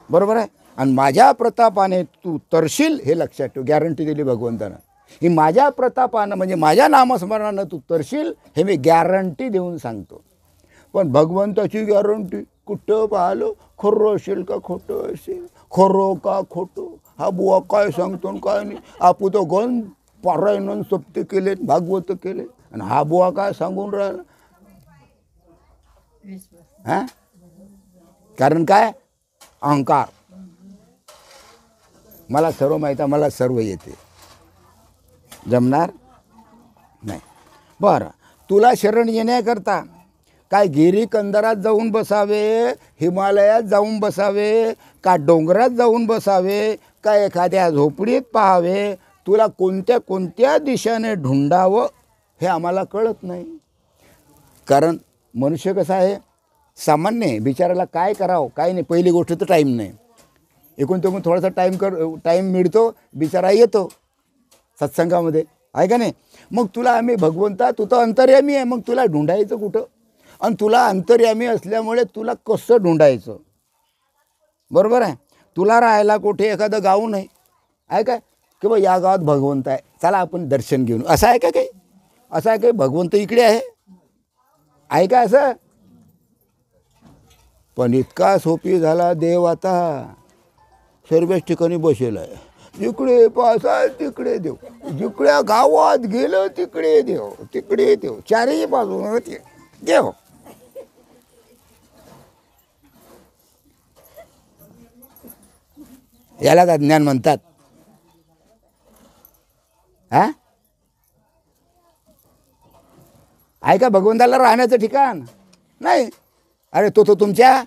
बरोबर आहे. आणि माझ्या प्रतापाने तू तरशील, हे लक्षात ठेव. गॅरंटी दिली भगवंतानं. ही माझ्या प्रतापानं म्हणजे माझ्या नामस्मरणानं तू तरशील, हे मी गॅरंटी देऊन सांगतो. पण भगवंताची गॅरंटी कुठं पाहिलं? खरं असेल का खोटं असेल? खरं का खोटं? हा बुवा काय सांगतो काय नाही. आपू तो गण पारायण सप्ते केले, भागवत केले, आणि हा बुवा काय सांगून राहिला? हां, कारण काय? अहंकार. मला सर्व माहीत आहे, मला सर्व येते. जमणार नाही. बरं, तुला शरण येण्याकरता काय गिरी कंदरात जाऊन बसावे, हिमालयात जाऊन बसावे, का डोंगरात जाऊन बसावे, का एखाद्या झोपडीत पाहावे, तुला कोणत्या कोणत्या दिशेने ढुंढावं हे आम्हाला कळत नाही. कारण मनुष्य कसा आहे, सामान्य आहे. बिचाराला काय करावं काय नाही. पहिली गोष्ट तर टाईम नाही. एकूण तेकून थोडासा टाईम मिळतो, बिचारा येतो सत्संगामध्ये, आहे का नाही. मग तुला आम्ही भगवंता, तू तर अंतर्यामी आहे, मग तुला ढुंढायचं कुठं? आणि तुला अंतर्यामी असल्यामुळे तुला कसं ढुंढायचं? बरोबर आहे. तुला राहायला कुठे एखादं गाव नाही आहे काय, की बा या गावात भगवंत आहे, चला आपण दर्शन घेऊन, असं आहे का काही? असं आहे काही? भगवंत इकडे आहे का असं? पण इतका सोपी झाला देव आता. सर्वच ठिकाणी बसेल आहे. जिकडे पासा तिकडे देव, जिकडे गावात गेलं तिकडे देव, तिकडे देव, चारही बाजून देव. याला अज्ञान म्हणतात. हा, आहे का भगवंताला राहण्याचं ठिकाण? नाही. अरे तो तुमच्या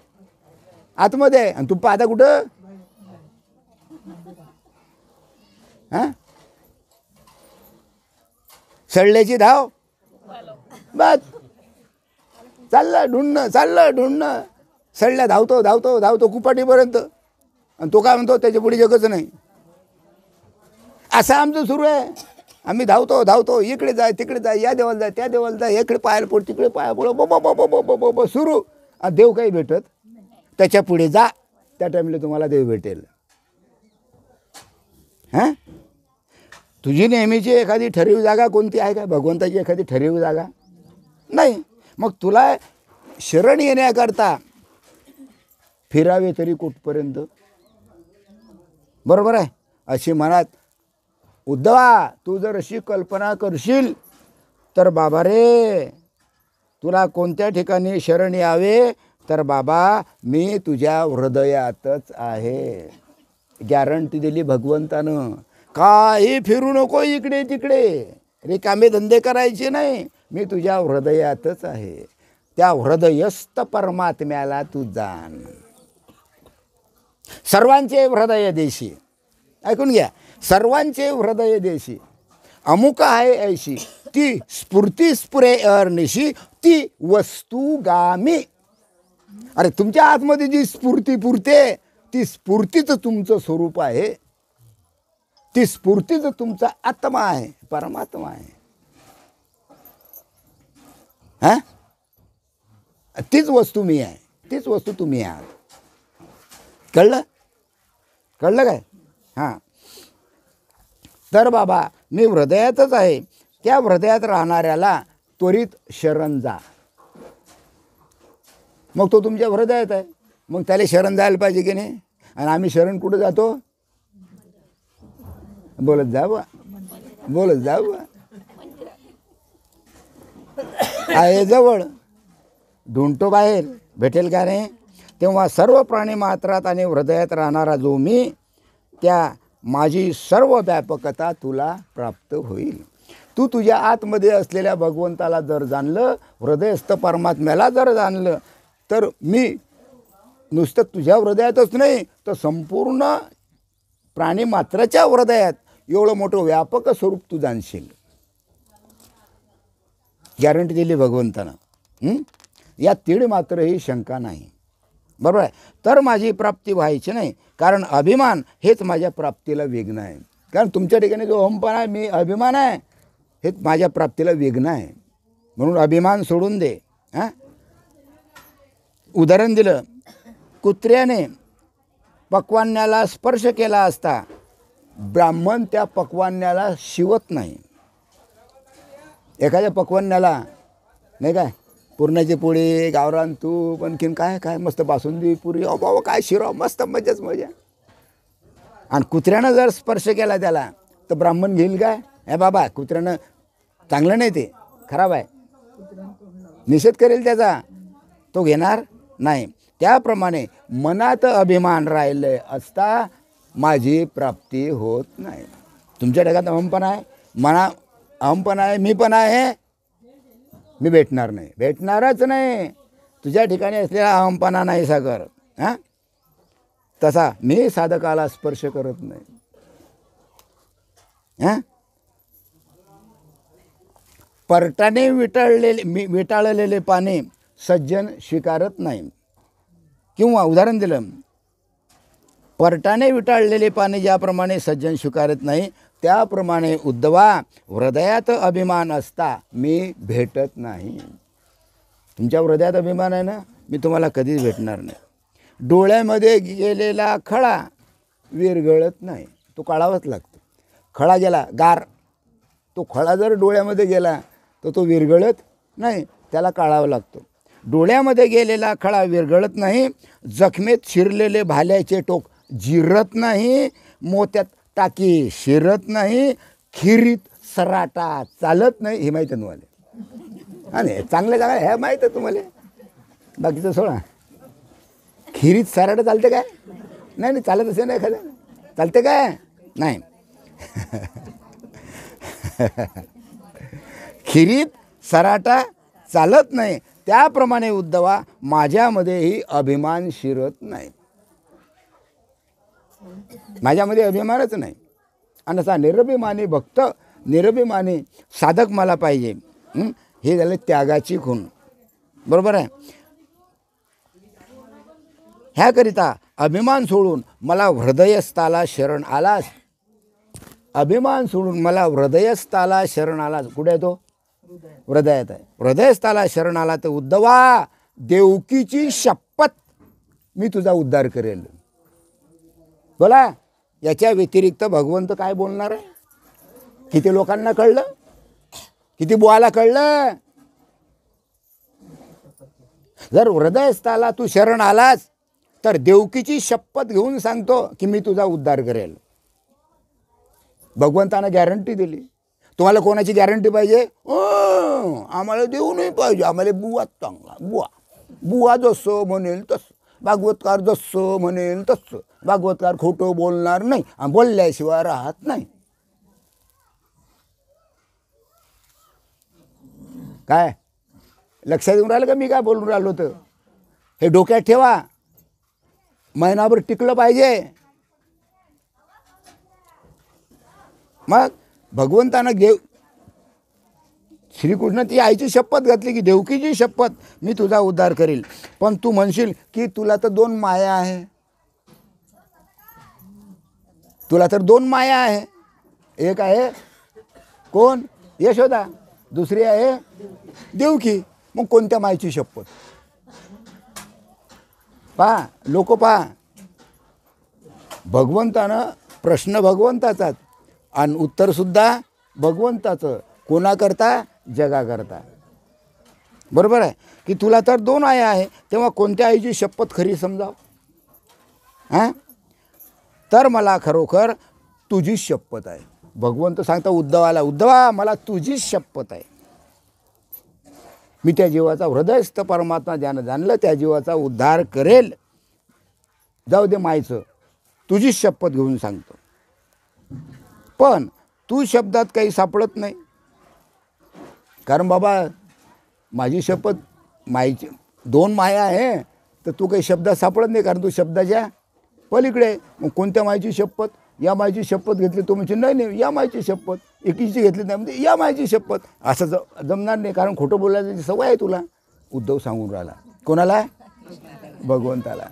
आतमध्ये आहे, आणि तू पाहता कुठं? हां, सडल्याची धाव, बस चाललं ढुंढणं. सडल्या धावतो कुपाटीपर्यंत, आणि तो काय म्हणतो त्याच्या पुढे जगच नाही. असं आमचं सुरू आहे. आम्ही धावतो, इकडे जाय तिकडे जाय, या देवाला जाय त्या देवाला जाय, इकडे पायाला पड तिकडे पाया पड, सुरू. देव काही भेटत? त्याच्या पुढे जा, त्या टाईमला तुम्हाला देव भेटेल. हां, तुझी नेहमीची एखादी ठराविक जागा कोणती आहे का? भगवंताची एखादी ठराविक जागा नाही. मग तुला शरण येण्याकरता फिरावे तरी कुठपर्यंत? बरोबर आहे. अशी मनात उद्धवा, तू जर अशी कल्पना करशील तर बाबा रे, तुला कोणत्या ठिकाणी शरण यावे, तर बाबा मी तुझ्या हृदयातच आहे. गॅरंटी दिली भगवंतानं. काही फिरू नको इकडे तिकडे, रिकामे धंदे करायचे नाही. मी तुझ्या हृदयातच आहे. त्या हृदयस्थ परमात्म्याला तू जाण. सर्वांचे हृदय देशी, ऐकून घ्या, सर्वांचे हृदय देशी अमुक आहे ऐशी, ती स्फूर्ती स्फुरे अहर्निशी, ती वस्तुगामी. अरे तुमच्या आतमध्ये जी स्फूर्ती पुरते ती स्फूर्तीच तुमचं स्वरूप आहे, ती स्फूर्तीच तुमचा आत्मा आहे, परमात्मा आहे. हा, तीच वस्तू मी आहे, तीच वस्तू तुम्ही आहात. कळलं? कळलं काय? हां. तर बाबा मी हृदयातच आहे, त्या हृदयात राहणाऱ्याला त्वरित शरण जा. मग तो तुमच्या हृदयात आहे, मग त्याला शरण जायला पाहिजे की नाही? आणि आम्ही शरण कुठं जातो? बोलत जा बा, बोलत जा बा. आहे जवळ, ढूंढतो बाहेर, भेटेल का नाही? तेव्हा सर्व प्राणी मात्रात आणि हृदयात राहणारा जो मी, त्या माझी सर्व व्यापकता तुला प्राप्त होईल. तू तुझ्या आतमध्ये असलेल्या भगवंताला जर जाणलं, हृदयस्थ परमात्म्याला जर जाणलं, तर मी नुसतं तुझ्या हृदयातच नाही तर संपूर्ण प्राणी मात्राच्या हृदयात एवढं मोठं व्यापक स्वरूप तू जाणशील. गॅरंटी दिली भगवंतानं. यात तीळ मात्रही शंका नाही. बरोबर आहे. तर माझी प्राप्ती व्हायची नाही, कारण अभिमान हेच माझ्या प्राप्तीला विघ्न आहे. कारण तुमच्या ठिकाणी जो अहंपणा आहे, मी अभिमान आहे, हेच माझ्या प्राप्तीला विघ्न आहे. म्हणून अभिमान सोडून दे. हां, उदाहरण दिलं, कुत्र्याने पक्वान्याला स्पर्श केला असता ब्राह्मण त्या पक्वान्याला शिवत नाही. एखाद्या पक्वान्याला नाही काय, पुरणाची पोळी, गावरान तूप, आणखीन काय काय मस्त बासुंदी, पुरी, बाबा काय शिराव, मस्त मजाच मजा. आणि कुत्र्यानं जर स्पर्श केला त्याला तर ब्राह्मण घेईल काय? हे बाबा कुत्र्यानं चांगलं नाही, ते खराब आहे, निषेध करेल त्याचा, तो घेणार नाही. त्याप्रमाणे मनात अभिमान राहिले असता माझी प्राप्ती होत नाही. तुमच्या ठिकाणी अहंपणा आहे, मना अहंपणा आहे, मी पण आहे, मी भेटणार नाही, भेटणारच नाही. तुझ्या ठिकाणी असलेला अहंपणा नाही सागर. हां, तसा मी साधकाला स्पर्श करत नाही. हां, परटाने विटाळलेले पाणी सज्जन स्वीकारत नाही. किंवा उदाहरण दिलं, परटाने विटाळलेले पाणी ज्याप्रमाणे सज्जन स्वीकारत नाही, त्याप्रमाणे उद्धवा हृदयात अभिमान असता मी भेटत नाही. तुमच्या हृदयात अभिमान आहे ना, मी तुम्हाला कधीच भेटणार नाही. डोळ्यामध्ये गेलेला खळा विरघळत नाही, तो काढावाच लागतो. खळा गेला गार, तो खळा जर डोळ्यामध्ये गेला तर तो विरघळत नाही, त्याला काढावा लागतो. डोळ्यामध्ये गेलेला खळा विरघळत नाही, जखमेत शिरलेले भाल्याचे टोक जिरत नाही, मोत्यात टाकी शिरत नाही, खिरीत सराटा चालत नाही. हे माहीत आहे तुम्हाला? आणि चांगलं चांगलं हे माहीत आहे तुम्हाला, बाकीचं सोडा. खिरीत सराटा चालते काय? नाही नाही चालत असेल ना, एखादं चालते काय? नाही. खिरीत सराटा चालत नाही, त्याप्रमाणे उद्धवा माझ्यामध्येही अभिमान शिरत नाही. माझ्यामध्ये अभिमानच नाही. आणि असा निरभिमानी भक्त, निरभिमानी साधक मला पाहिजे. हे झालं त्यागाची खूण. बरोबर आहे. ह्याकरिता अभिमान सोडून मला हृदयस्थाला शरण आलास. अभिमान सोडून मला हृदयस्थाला शरण आलास. कुठे आहे तो? हृदयात आहे. हृदयस्थाला शरण आला तर उद्धवा देवकीची शपथ मी तुझा उद्धार करेल. बोला, याच्या व्यतिरिक्त भगवंत काय बोलणार आहे? किती लोकांना कळलं? किती बुवाला कळलं? जर हृदयस्थाला तू शरण आलास तर देवकीची शपथ घेऊन सांगतो की मी तुझा उद्धार करेल. भगवंतानं गॅरंटी दिली. तुम्हाला कोणाची गॅरंटी पाहिजे? आम्हाला देऊ नाही पाहिजे, आम्हाला बुवाच चांगला, बुवा बुवा जसं म्हणेल तसं, भागवतकार जसं म्हणेल तसं. भागवतकार खोटं बोलणार नाही, बोलल्याशिवाय राहत नाही. काय लक्षात येऊन राहिलं का मी काय बोलून राहिलो होतं? हे डोक्यात ठेवा, महिनाभर टिकलं पाहिजे. मग भगवंतानं श्रीकृष्ण ती आईची शपथ घातली की देवकीची शपथ, मी तुझा उद्धार करील. पण तू म्हणशील की तुला तर 2 माया आहे, तुला तर 2 माया आहे. एक आहे कोण? यशोदा. दुसरी आहे देवकी. मग कोणत्या मायेची शपथ? पहा लोक, पहा, भगवंतानं प्रश्न भगवंताचाच आणि उत्तरसुद्धा भगवंताचं. कोणाकरता? जगाकरता. बरोबर आहे की तुला तर 2 आया आहे, तेव्हा कोणत्या आईची शपथ खरी समजाव? हां, तर मला खरोखर तुझी शपथ आहे. भगवंत सांगता उद्धवाला, उद्धवा मला तुझी शपथ आहे. मी त्या जीवाचा हृदयस्थ परमात्मा ज्यानं जाणलं त्या जीवाचा उद्धार करेल. जाऊ दे मायचं, तुझी शपथ घेऊन सांगतो. पण तू शब्दात काही सापडत नाही, कारण बाबा माझी शपथ मायची 2 माया आहे, तर तू काही शब्दात सापडत नाही, कारण तू शब्दाच्या पलीकडे. मग कोणत्या मायेची शपथ? या मायेची शपथ घेतली तो म्हणजे नाही या मायेची शपथ. एकीची घेतली नाही म्हणजे या मायेची शपथ. असं जमणार नाही, कारण खोटं बोलायची सवय आहे तुला. उद्धव सांगून राहिला कोणाला? भगवंताला.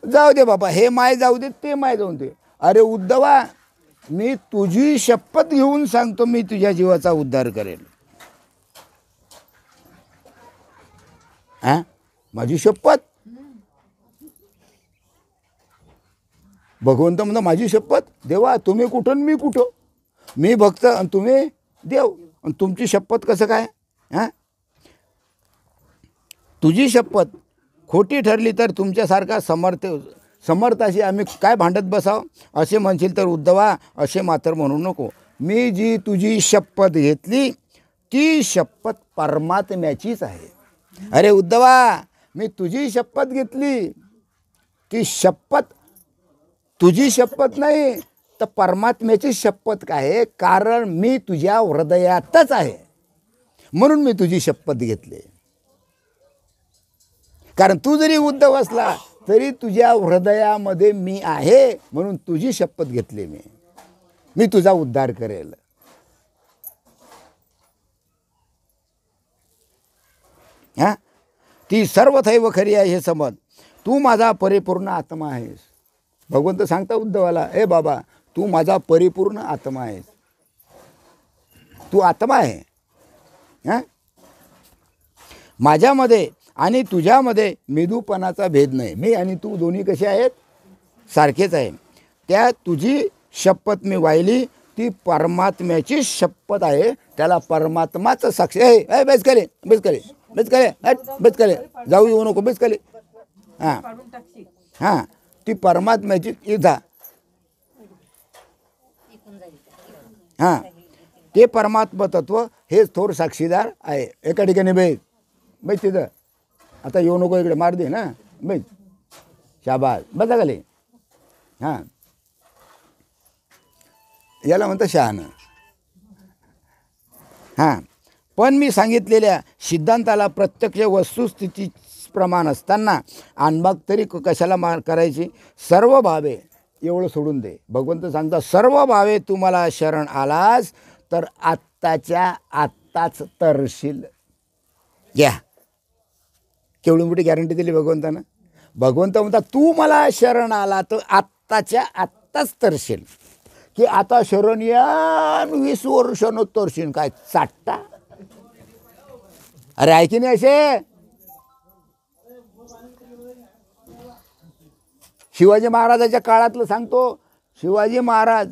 जाऊ दे बाबा, हे माय जाऊ दे, ते माय जाऊन दे. अरे उद्धवा, मी तुझी शपथ घेऊन सांगतो, मी तुझ्या जीवाचा उद्धार करेल. माझी शपथ. भगवंत म्हणतो माझी शपथ. देवा तुम्ही कुठं मी कुठं? मी भक्त आणि तुम्ही देव, आणि तुमची शपथ कसं काय? तुझी शपथ खोटी ठरली तर तुमच्यासारखा समर्थाशी आम्ही काय भांडत बसावं? असे म्हणशील तर उद्धवा असे मात्र म्हणू नको. मी जी तुझी शपथ घेतली ती शपथ परमात्म्याचीच आहे. अरे उद्धवा, मी तुझी शपथ घेतली, ती शपथ तुझी शपथ नाही तर परमात्म्याची शपथ काय? कारण मी तुझ्या हृदयातच आहे म्हणून मी तुझी शपथ घेतली. कारण तू जरी उद्धव असला तरी तुझ्या हृदयामध्ये मी आहे म्हणून तुझी शपथ घेतली. मी तुझा उद्धार करेल. ती सर्वथैव खरी आहे हे समज. तू माझा परिपूर्ण आत्मा आहेस. भगवंत सांगता उद्धवाला, ए बाबा तू माझा परिपूर्ण आत्मा आहेस. तू आत्मा आहे. माझ्यामध्ये आणि तुझ्यामध्ये मेदूपणाचा भेद नाही. मी आणि तू दोन्ही कसे आहेत? सारखेच आहे. त्या तुझी शपथ मी वाहिली ती परमात्म्याची शपथ आहे. त्याला परमात्माचं साक्षी आहे. बेस करे बेस करे बेस करे बेस करे, जाऊ येऊ नको, बेस करे. हां ती परमात्म्याची इजा. ते परमात्मा तत्व हेच थोर साक्षीदार आहे. एका ठिकाणी बैठ तिथं. आता येऊ नको इकडे, मार दे ना. बैठ, शाबास, बसा खाली. याला म्हणतं शहाणं. पण मी सांगितलेल्या सिद्धांताला प्रत्यक्ष वस्तुस्थिती प्रमाण असताना अनबाग तरी कशाला करायची? सर्व भावे एवढं सोडून दे. भगवंत सांगता सर्व भावे तुम्हाला शरण आलास तर आत्ताच्या आत्ताच तरशील. घ्या, केवढी मोठी गॅरंटी दिली भगवंतानं. भगवंत म्हणतात तू मला शरण आला तर आत्ताच्या आत्ताच तरशील. की आता शरण या 20 वर्षानं तरशील. काय चाटता? अरे ऐकी नाही असे. शिवाजी महाराजाच्या काळातलं सांगतो. शिवाजी महाराज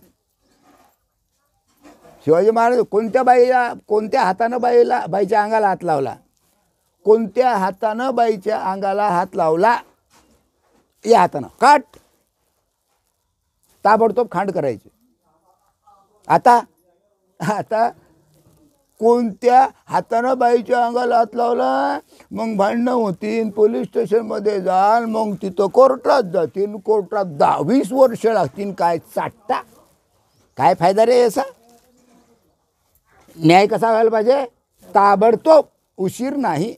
कोणत्या बाईला, कोणत्या हातानं बाईच्या अंगाला हात लावला? कोणत्या हातानं बाईच्या अंगाला हात लावला? या हातानं काट, ताबडतोब खांड करायची. आता कोणत्या हातानं बाईच्या अंगाला हात लावला? मग भांडणं होतील, पोलीस स्टेशनमध्ये जाल, मग तिथं कोर्टात जातील, कोर्टात 20 वर्ष लागतील. काय चाटता? काय फायदा रे याचा? न्याय कसा व्हायला पाहिजे? ताबडतोब, उशीर नाही,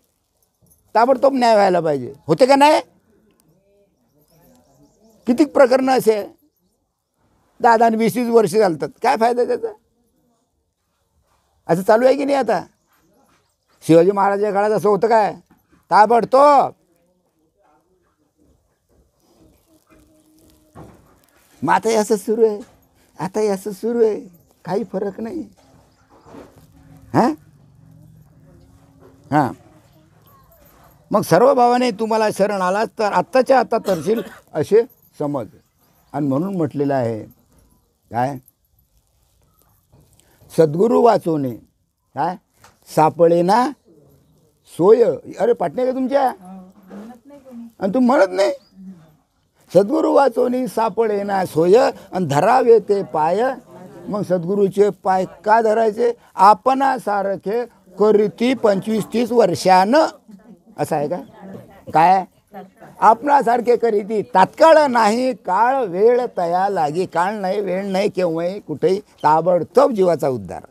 ताबडतोब न्याय व्हायला पाहिजे. होते का नाही? किती प्रकरणं असे 10 आणि 20 वर्ष चालतात. काय फायदा त्याचा? असं चालू आहे की नाही आता? शिवाजी महाराजांच्या काळात असं होतं काय? ताबडतोब. मग आता असं सुरू आहे, आता असं सुरू आहे, काही फरक नाही. हां हां मग सर्व भावाने तुम्हाला शरण आलात तर आत्ताच्या आता तरशील असे समज. आणि म्हणून म्हटलेलं आहे काय, सद्गुरू वाचवणे काय सापळे ना सोय. अरे पाटणे का तुमच्या? आणि तुम्ही म्हणत नाही. सद्गुरू वाचवणी सापळे ना सोय आणि धरावे ते पाय. मग सद्गुरूचे पाय का धरायचे? आपणासारखे करीती 25-30 वर्षानं. असं आहे का? काय आपणासारखे करीती तात्काळ नाही, काळ वेळ तया लागी. काळ नाही, वेळ नाही, केव्हाही कुठेही ताबडतोब जीवाचा उद्धार.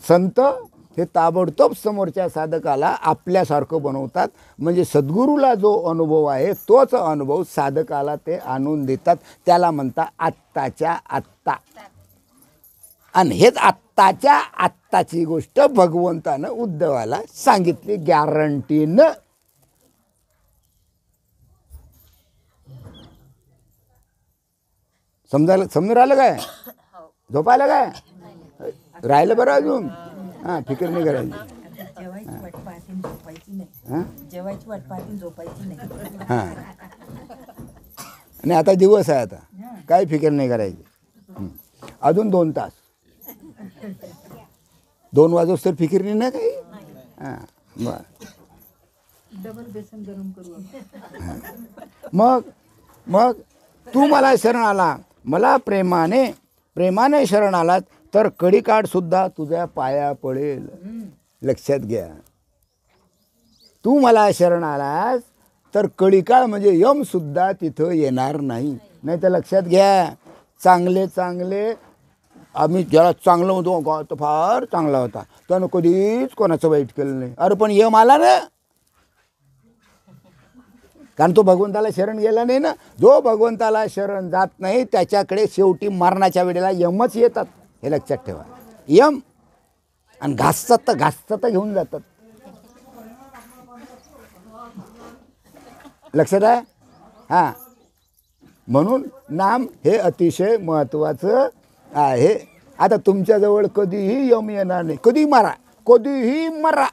संत हे ताबडतोब समोरच्या साधकाला आपल्यासारखं बनवतात. म्हणजे सद्गुरूला जो अनुभव आहे तोच अनुभव साधकाला ते आणून देतात. त्याला म्हणतात आत्ताच्या आत्ता. आणि हेच आत्ताच्या आत्ताची गोष्ट भगवंतानं उद्धवाला सांगितली गॅरंटीनं. समजून राहिलं काय? झोपायला काय राहिलं? बरं अजून हां फिकर नाही करायची. हां आणि आता दिवस आहे, आता काय फिकर नाही करायची. अजून 2 तास, 2 वाजोस तर फिकीर नाही ना काही. हां बरं. मग तू मला शरण आला, मला प्रेमाने शरण आलात तर कडिकाठ सुद्धा तुझ्या पाया पडेल. लक्षात घ्या. तू मला शरण आलास तर कडिकाळ म्हणजे यम सुद्धा तिथं येणार नाही. नाही तर लक्षात घ्या, चांगले आम्ही ज्याला चांगलं होतो तो फार चांगला होता, त्यानं कधीच कोणाचं वाईट केलं नाही. अरे पण यम आला ना, कारण तो भगवंताला शरण गेला नाही ना. जो भगवंताला शरण जात नाही त्याच्याकडे शेवटी मरणाच्या वेळेला यमच येतात. हे लक्षात ठेवा. यम आणि घासतात घेऊन जातात. लक्षात आहे? हां म्हणून नाम हे अतिशय महत्त्वाचं आहे. आता तुमच्याजवळ कधीही यम येणार नाही. कधीही मरा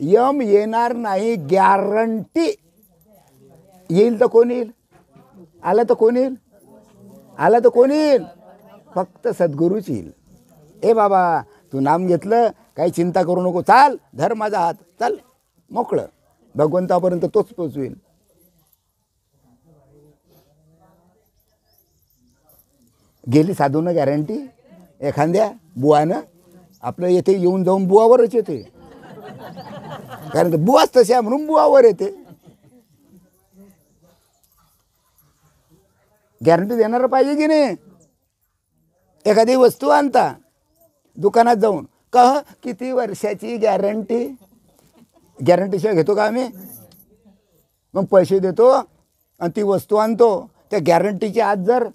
यम येणार नाही, गॅरंटी. येईल तर कोण येईल? आला तर कोण येईल? फक्त सद्गुरूच येईल. ए बाबा तू नाम घेतलं, काही चिंता करू नको, चाल धर माझा हात, चाल मोकळं. भगवंतापर्यंत तोच पोचवेल. गेली साधूनं गॅरंटी. एखाद्या बुवानं आपलं येथे येऊन जाऊन बुवावरच येते, कारण ते बुवाच तशा म्हणून बुवावर येते. गॅरंटी देणारं पाहिजे की नाही? एखादी वस्तू आणता दुकानात जाऊन, का किती वर्षाची गॅरंटी? गॅरंटीशिवाय घेतो का आम्ही? मग पैसे देतो आणि ती वस्तू आणतो. त्या गॅरंटीच्या आत जर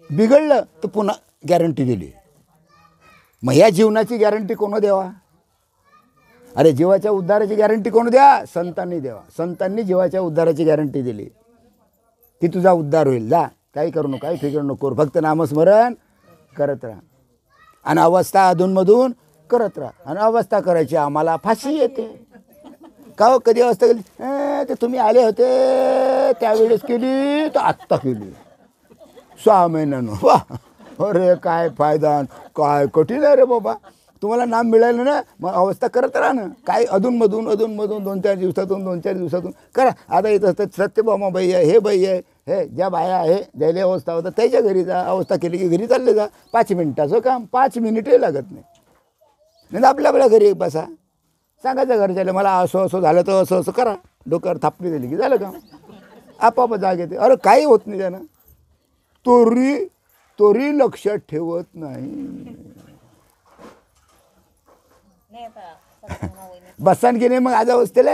बिघडलं तर पुन्हा गॅरंटी दिली. मग ह्या जीवनाची गॅरंटी कोण द्यावा? अरे जीवाच्या उद्धाराची गॅरंटी कोण द्या? संतांनी द्यावा. संतांनी जीवाच्या उद्धाराची गॅरंटी दिली की तुझा उद्धार होईल. जा, काही करू नको, काही फिकर नको, फक्त नामस्मरण करत राहा आणि अवस्था अधूनमधून करत राहा. आणि अवस्था करायची आम्हाला फाशी येते. का हो कधी अवस्था केली? ते तुम्ही आले होते त्यावेळेस केली तर आत्ता केली 6 महिन्यानं. वा अरे काय फायदा, काय कठीण आहे रे बाबा. तुम्हाला नाम मिळालं ना, मग अवस्था करत राहा ना. काय अधूनमधून 2-4 दिवसातून करा. आता इथं सत्यभामा बाई आहे, हे बाई आहे, हे ज्या बाया आहे ज्याला अवस्था होता त्याच्या घरी जा. अवस्था केली की घरी चालले जा. 5 मिनिटाचं काम, 5 मिनिटही लागत नाही. आपल्या घरी बसा, सांगायचं घरच्याला मला असं झालं तर असं करा. डोक्यावर थापणी दिली की झालं काम, आपोआप जाग येते. अरे काही होत नाही त्यानं. तोरी लक्षात ठेवत नाही. बसान की नाही मग आज अवस्थेला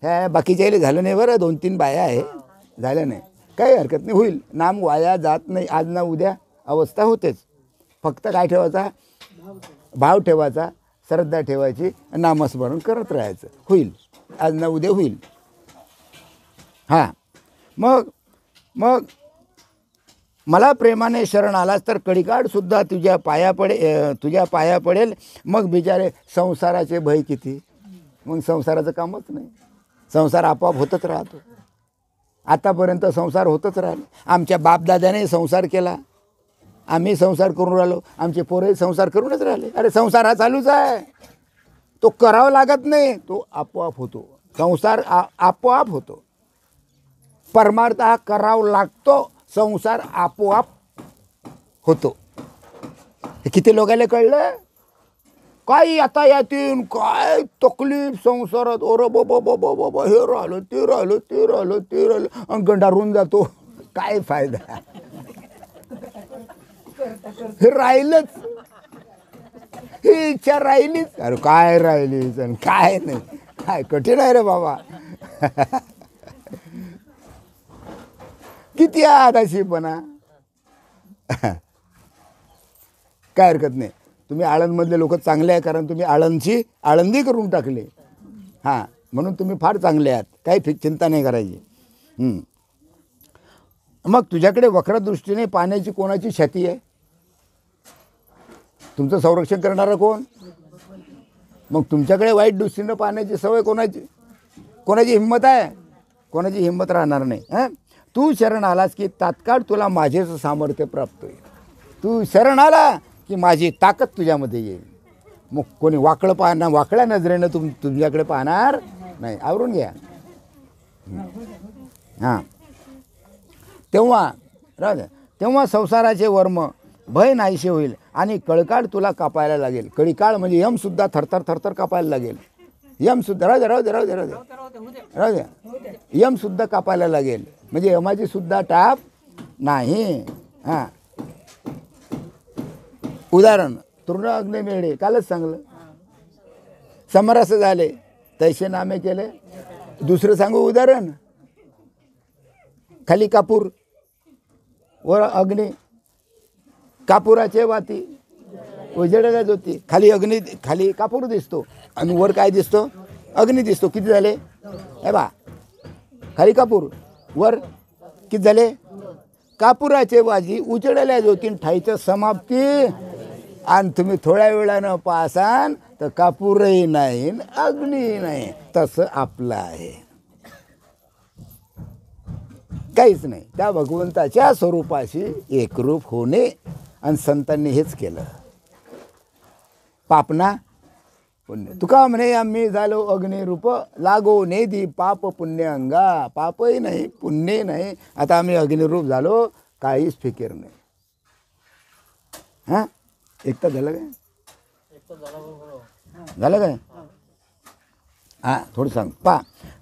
ह्या बाकीच्या झालं नाही बरं. 2-3 बाया आहे झालं नाही काही हरकत नाही होईल. नाम वाया जात नाही. आज ना उद्या अवस्था होतेच. फक्त काय ठेवायचा भाव ठेवायचा श्रद्धा ठेवायची नामस्मरण करत राहायचं होईल. आज ना उद्या होईल. हां मग मग मला प्रेमाने शरण आलास तर कडिकाडसुद्धा तुझ्या पाया पडेल. मग बिचारे संसाराचे भय किती. मग संसाराचं कामच नाही. संसार आपोआप होतच राहतो. आतापर्यंत संसार होतच राहिले. आमच्या बापदाद्याने संसार केला. आम्ही संसार करून राहिलो. आमचे पोरही संसार करूनच राहिले. अरे संसार हा चालूच आहे. तो करावा लागत नाही. तो आपोआप होतो. संसार आपोआप होतो. परमार्थ हा करावा लागतो. संसार आपोआप होतो. हे किती लोकांना कळलं. काही आता यातून काय तकलीफ संसारात. ओर बाबा बाबा बाबा हे राहिलं ते राहिलं ते राहिलं ते राहिलं आणि गंडारून जातो. काय फायदा. हे राहिलंच. ही इच्छा राहिलीच. अरे काय राहिलीच आणि काय नाही. काय कठीण आहे रे बाबा. किती आदाशीपणा. काय हरकत नाही. तुम्ही आळंदमधले लोक चांगले आहे कारण तुम्ही आळंदी करून टाकले. हां म्हणून तुम्ही फार चांगले आहात. काही चिंता नाही करायची. मग तुझ्याकडे वक्रदृष्टीने पाहण्याची कोणाची छाती आहे. तुमचं संरक्षण करणारं कोण. मग तुमच्याकडे वाईट दृष्टीनं पाहण्याची सवय कोणाची हिंमत आहे. कोणाची हिंमत राहणार नाही. हां तू शरण आलास की तात्काळ तुला माझेच सामर्थ्य प्राप्त होईल. तू शरण आला की माझी ताकद तुझ्यामध्ये येईल. मग कोणी वाकड्या नजरेनं तुमच्याकडे पाहणार नाही. आवरून घ्या. हां तेव्हा संसाराचे वर्म भय नाहीसे होईल आणि कळकाळ तुला कापायला लागेल. कळीकाळ म्हणजे यमसुद्धा थरथर कापायला लागेल. यमसुद्धा राहू द्या यमसुद्धा कापायला लागेल. म्हणजे यमाची सुद्धा टाप नाही. हां उदाहरण तृण अग्नी मिळे कालच सांगलं. समरस झाले तैसे नामे केले. दुसरं सांगू उदाहरण. खाली कापूर वर अग्नी. कापुराचे वाती उजेडायला होती. खाली कापूर दिसतो आणि वर काय दिसतो अग्नी दिसतो. किती झाले हे बा. खाली कापूर वर किती झाले. कापुराचे वाजी उजेडायला होती ठाईचं समाप्ती. आणि तुम्ही थोड्या वेळानं पाहसाल तर कापूरही नाही अग्नी नाही. तसं आपलं आहे. काहीच नाही. त्या भगवंताच्या स्वरूपाशी एकरूप होणे. आणि संतांनी हेच केलं. पापना पुण्य. तुका म्हणे आम्ही झालो अग्निरूप लागो नेदी पाप पुण्य अंगा. पापही नाही पुण्यही नाही. आता आम्ही अग्निरूप झालो. काहीच फिकीर नाही. हां एक तर झालं काय हां थोडं सांग.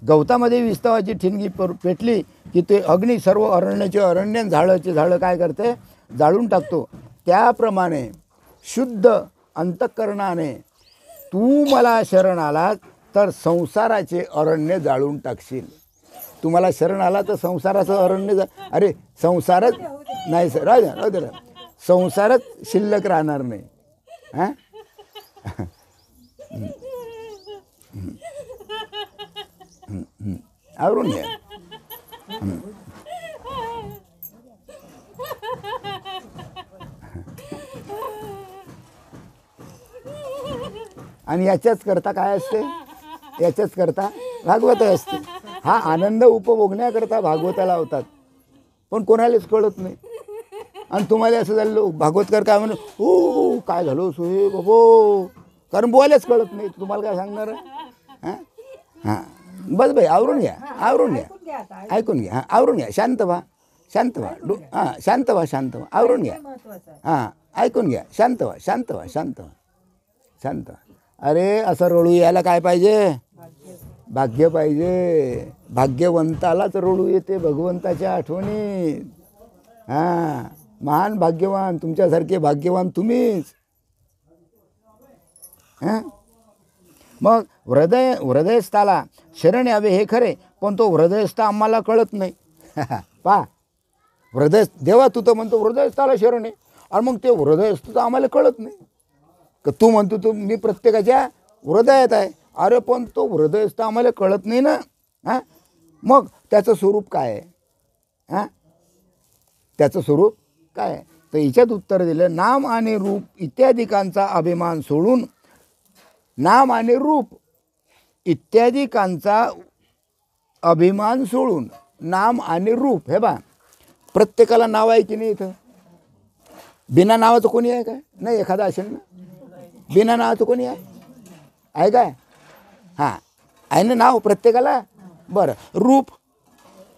गवतामध्ये विस्तवाची ठिणगी पेटली की ते अग्नी सर्व अरण्य झाडं काय करते जाळून टाकतो. त्याप्रमाणे शुद्ध अंतःकरणाने तू मला शरण आलात तर संसाराचे अरण्य जाळून टाकशील. तुम्हाला शरण आला तर संसाराचं अरण्य अरे संसारच नाही सर राहू दे संसारच शिल्लक राहणार नाही. हां आवरून घ्या. आणि याच्याच करता काय असते. याच्याच करता भागवत असते. हा आनंद उपभोगण्याकरता भागवताला होतात. पण कोणालाच कळत नाही. आणि तुम्हाला असं झालं भागवतकर काय म्हणून हो काय झालं सोय बाबो. कारण बोलायलाच कळत नाही. तुम्हाला काय सांगणार. हां हां बस भाई आवरून घ्या ऐकून घ्या. हां आवरून घ्या. शांत व्हा हां शांत व्हा आवरून घ्या. हां ऐकून घ्या. शांत व्हा. अरे असं रडू यायला काय पाहिजे. भाग्य पाहिजे. भाग्यवंतालाच रडू येते भगवंताच्या आठवणीत. हां महान भाग्यवान तुमच्यासारखे भाग्यवान तुम्हीच. हां मग हृदयस्थाला शरण यावे हे खरे, पण तो हृदयस्थ आम्हाला कळत नाही. पहा, देवा तू तर म्हणतो हृदयस्थाला शरण आहे, आणि मग ते हृदयस्थ तर आम्हाला कळत नाही. का तू म्हणतो तू मी प्रत्येकाच्या हृदयात आहे, अरे पण तो हृदयस्थ आम्हाला कळत नाही ना. हां, मग त्याचं स्वरूप काय आहे? हां, त्याचं स्वरूप काय आहे? तर हिच्यात उत्तर दिलं, नाम आणि रूप इत्यादिकांचा अभिमान सोडून, नाम आणि रूप इत्यादिकांचा अभिमान सोडून, नाम आणि रूप, हे बा प्रत्येकाला नाव आहे की नाही? इथं बिना नावाचं कोणी आहे काय? नाही, एखादा असेल ना. बिना नावाचं कोणी आहे काय? हां, आहे ना नाव प्रत्येकाला. बरं, रूप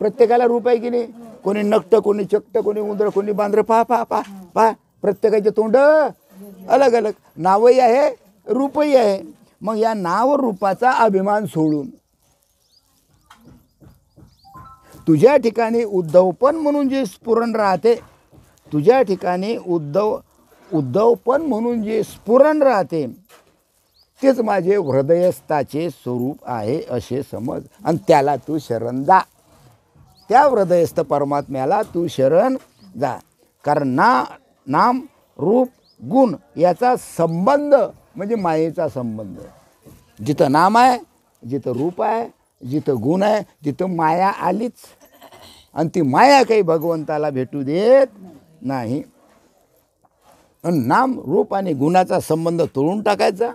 प्रत्येकाला रूप आहे की नाही? कोणी नकटं, कोणी चकटं, कोणी उंदर, कोणी बांद्र. पहा प्रत्येकाचे तोंड अलग अलग, नावही आहे रूपही आहे. मग या नाव रूपाचा अभिमान सोडून तुझ्या ठिकाणी उद्धवपण म्हणून जे स्फुरण राहते, तुझ्या ठिकाणी उद्धवपण म्हणून जे स्फुरण राहते, तेच माझे हृदयस्थाचे स्वरूप आहे असे समज, आणि त्याला तू शरण जा. त्या हृदयस्थ परमात्म्याला तू शरण जा. कारण नाम रूप गुण याचा संबंध म्हणजे मायेचा संबंध. जिथं नाम आहे, जिथं रूप आहे, जिथं गुण आहे, तिथं माया आलीच. आणि ती माया काही भगवंताला भेटू देत नाही. नाम रूप आणि गुणाचा संबंध तोडून टाकायचा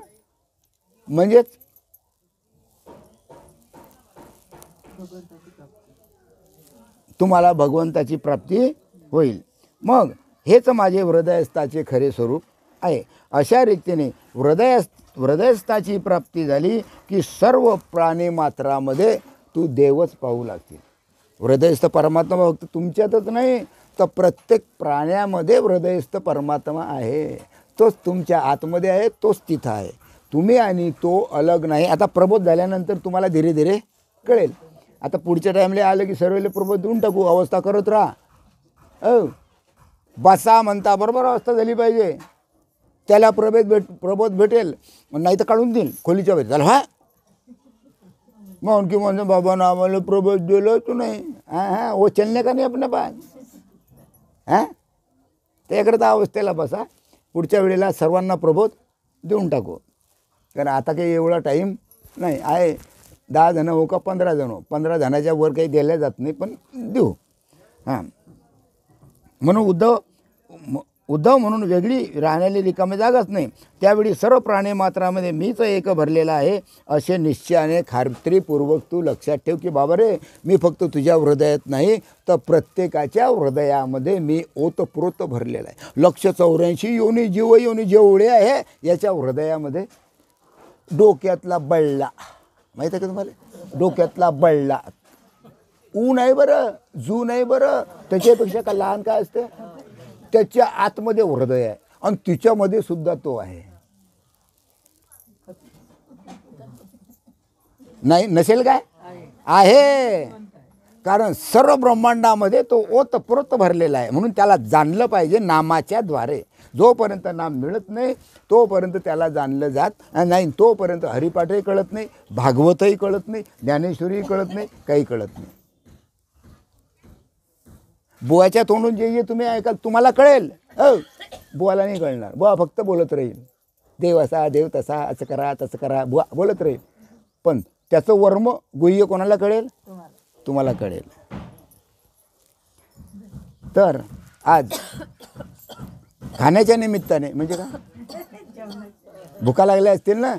म्हणजेच तुम्हाला भगवंताची प्राप्ती होईल. मग हेच माझे हृदयस्थाचे खरे स्वरूप आहे. अशा रीतीने हृदयस्थाची प्राप्ती झाली की सर्व प्राणी मात्रामध्ये तू देवच पाहू लागतील. हृदयस्थ परमात्मा फक्त तुमच्यातच नाही, तर प्रत्येक प्राण्यामध्ये हृदयस्थ परमात्मा आहे. तोच तुमच्या आतमध्ये आहे, तोच तिथं आहे. तुम्ही आणि तो अलग नाही. आता प्रबोध झाल्यानंतर तुम्हाला धीरे धीरे कळेल. आता पुढच्या टाईमला आलं की सर्वेले प्रबोध देऊन टाकू, अवस्था करत राहा. बसा म्हणता बरोबर अवस्था झाली पाहिजे, त्याला प्रबोध भेटेल, नाही तर काढून देईल खोलीच्या बाहेर. झालं हा मग आणखी म्हणतो बाबा ना आम्हाला प्रबोध दिलं तू नाही. हां वो चलने का नाही आपण पास. हां, त्याकरता अवस्थेला बसा. पुढच्या वेळेला सर्वांना प्रबोध देऊन टाकू. कारण आता काही एवढा टाईम नाही आहे. 10 जण हो का 15 जण हो, 15 जणाच्या वर काही दिल्या जात नाही, पण देऊ. हां, म्हणून उद्धव म्हणून वेगळी राहण्याची रिकामी जागाच नाही. त्यावेळी सर्व प्राणी मात्रामध्ये मीच एक भरलेला आहे असे निश्चयाने खात्रीपूर्वक तू लक्षात ठेव की बाबा रे, मी फक्त तुझ्या हृदयात नाही तर प्रत्येकाच्या हृदयामध्ये मी ओतप्रोत भरलेला आहे. 184 योनी जीव योनी जेवढे आहे याच्या हृदयामध्ये डोक्यातला बळला माहीत आहे का तुम्हाला? डोक्यातला बळला ऊ नाही बरं, जू नाही बरं, त्याच्यापेक्षा का लहान काय असते, त्याच्या आतमध्ये हृदय आहे आणि तिच्यामध्ये सुद्धा तो आहे. नाही नसेल काय आहे, कारण सर्व ब्रह्मांडामध्ये तो ओतप्रोत भरलेला आहे. म्हणून त्याला जाणलं पाहिजे नामाच्या द्वारे. जोपर्यंत नाम मिळत नाही तोपर्यंत त्याला जाणलं जात नाही. तोपर्यंत हरिपाठही कळत नाही, भागवतही कळत नाही, ज्ञानेश्वरीही कळत नाही, काही कळत नाही. बुवाच्या तोंडून जे तुम्ही ऐकाल तुम्हाला कळेल, बुवाला नाही कळणार. बुवा फक्त बोलत राहील, देव असा देव तसा, असं करा तसं करा, बुवा बोलत राहील. पण त्याचं वर्म गुह्य कोणाला कळेल? तुम्हाला कळेल. तर आज खाण्याच्या निमित्ताने म्हणजे का भुका लागल्या असतील ना,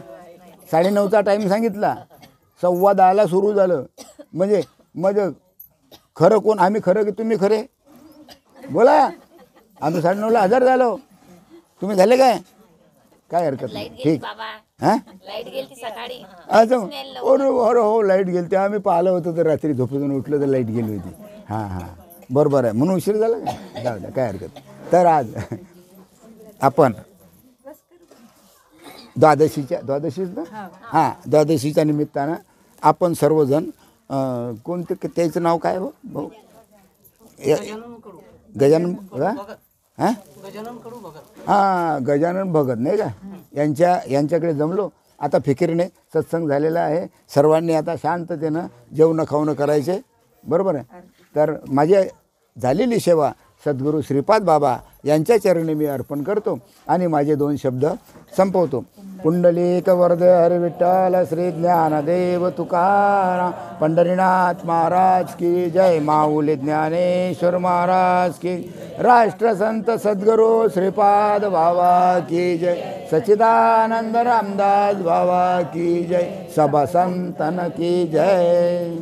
9:30चा टाईम सांगितला, 10:15ला सुरू झालं. म्हणजे खरं कोण? आम्ही खरं की तुम्ही खरे? बोला. आम्ही 9:30ला हजर झालो, तुम्ही झाले काय? काय हरकत नाही, ठीक. हां अच्छा, हो लाईट गेली. आम्ही पाहिलं होतं तर रात्री झोपेतून उठलं तर लाईट गेली होती. हां बरोबर आहे, म्हणून उशीर झाला काय? जाऊ द्या, काय हरकत नाही. तर आज आपण द्वादशीच ना, हां द्वादशीच्या निमित्तानं आपण सर्वजण कोणते त्याचं नाव काय हो भाऊ? गजानन हां गजानन भगत नाही का, यांच्याकडे जमलो आता फिकिरीने सत्संग झालेला आहे. सर्वांनी आता शांततेनं जेवणं खावणं करायचे, बरोबर आहे. तर माझी झालेली सेवा सद्गुरू श्रीपाद बाबा यांच्या चरणी मी अर्पण करतो आणि माझे 2 शब्द संपवतो. पुंडलिक वरद हरी विठ्ठल श्री ज्ञानदेव तुकाराम पंढरीनाथ महाराज की जय. माऊली ज्ञानेश्वर महाराज की. राष्ट्रसंत सद्गुरू श्रीपाद बाबा की जय. सच्चिदानंद रामदास बाबा की जय. सब संतन की जय.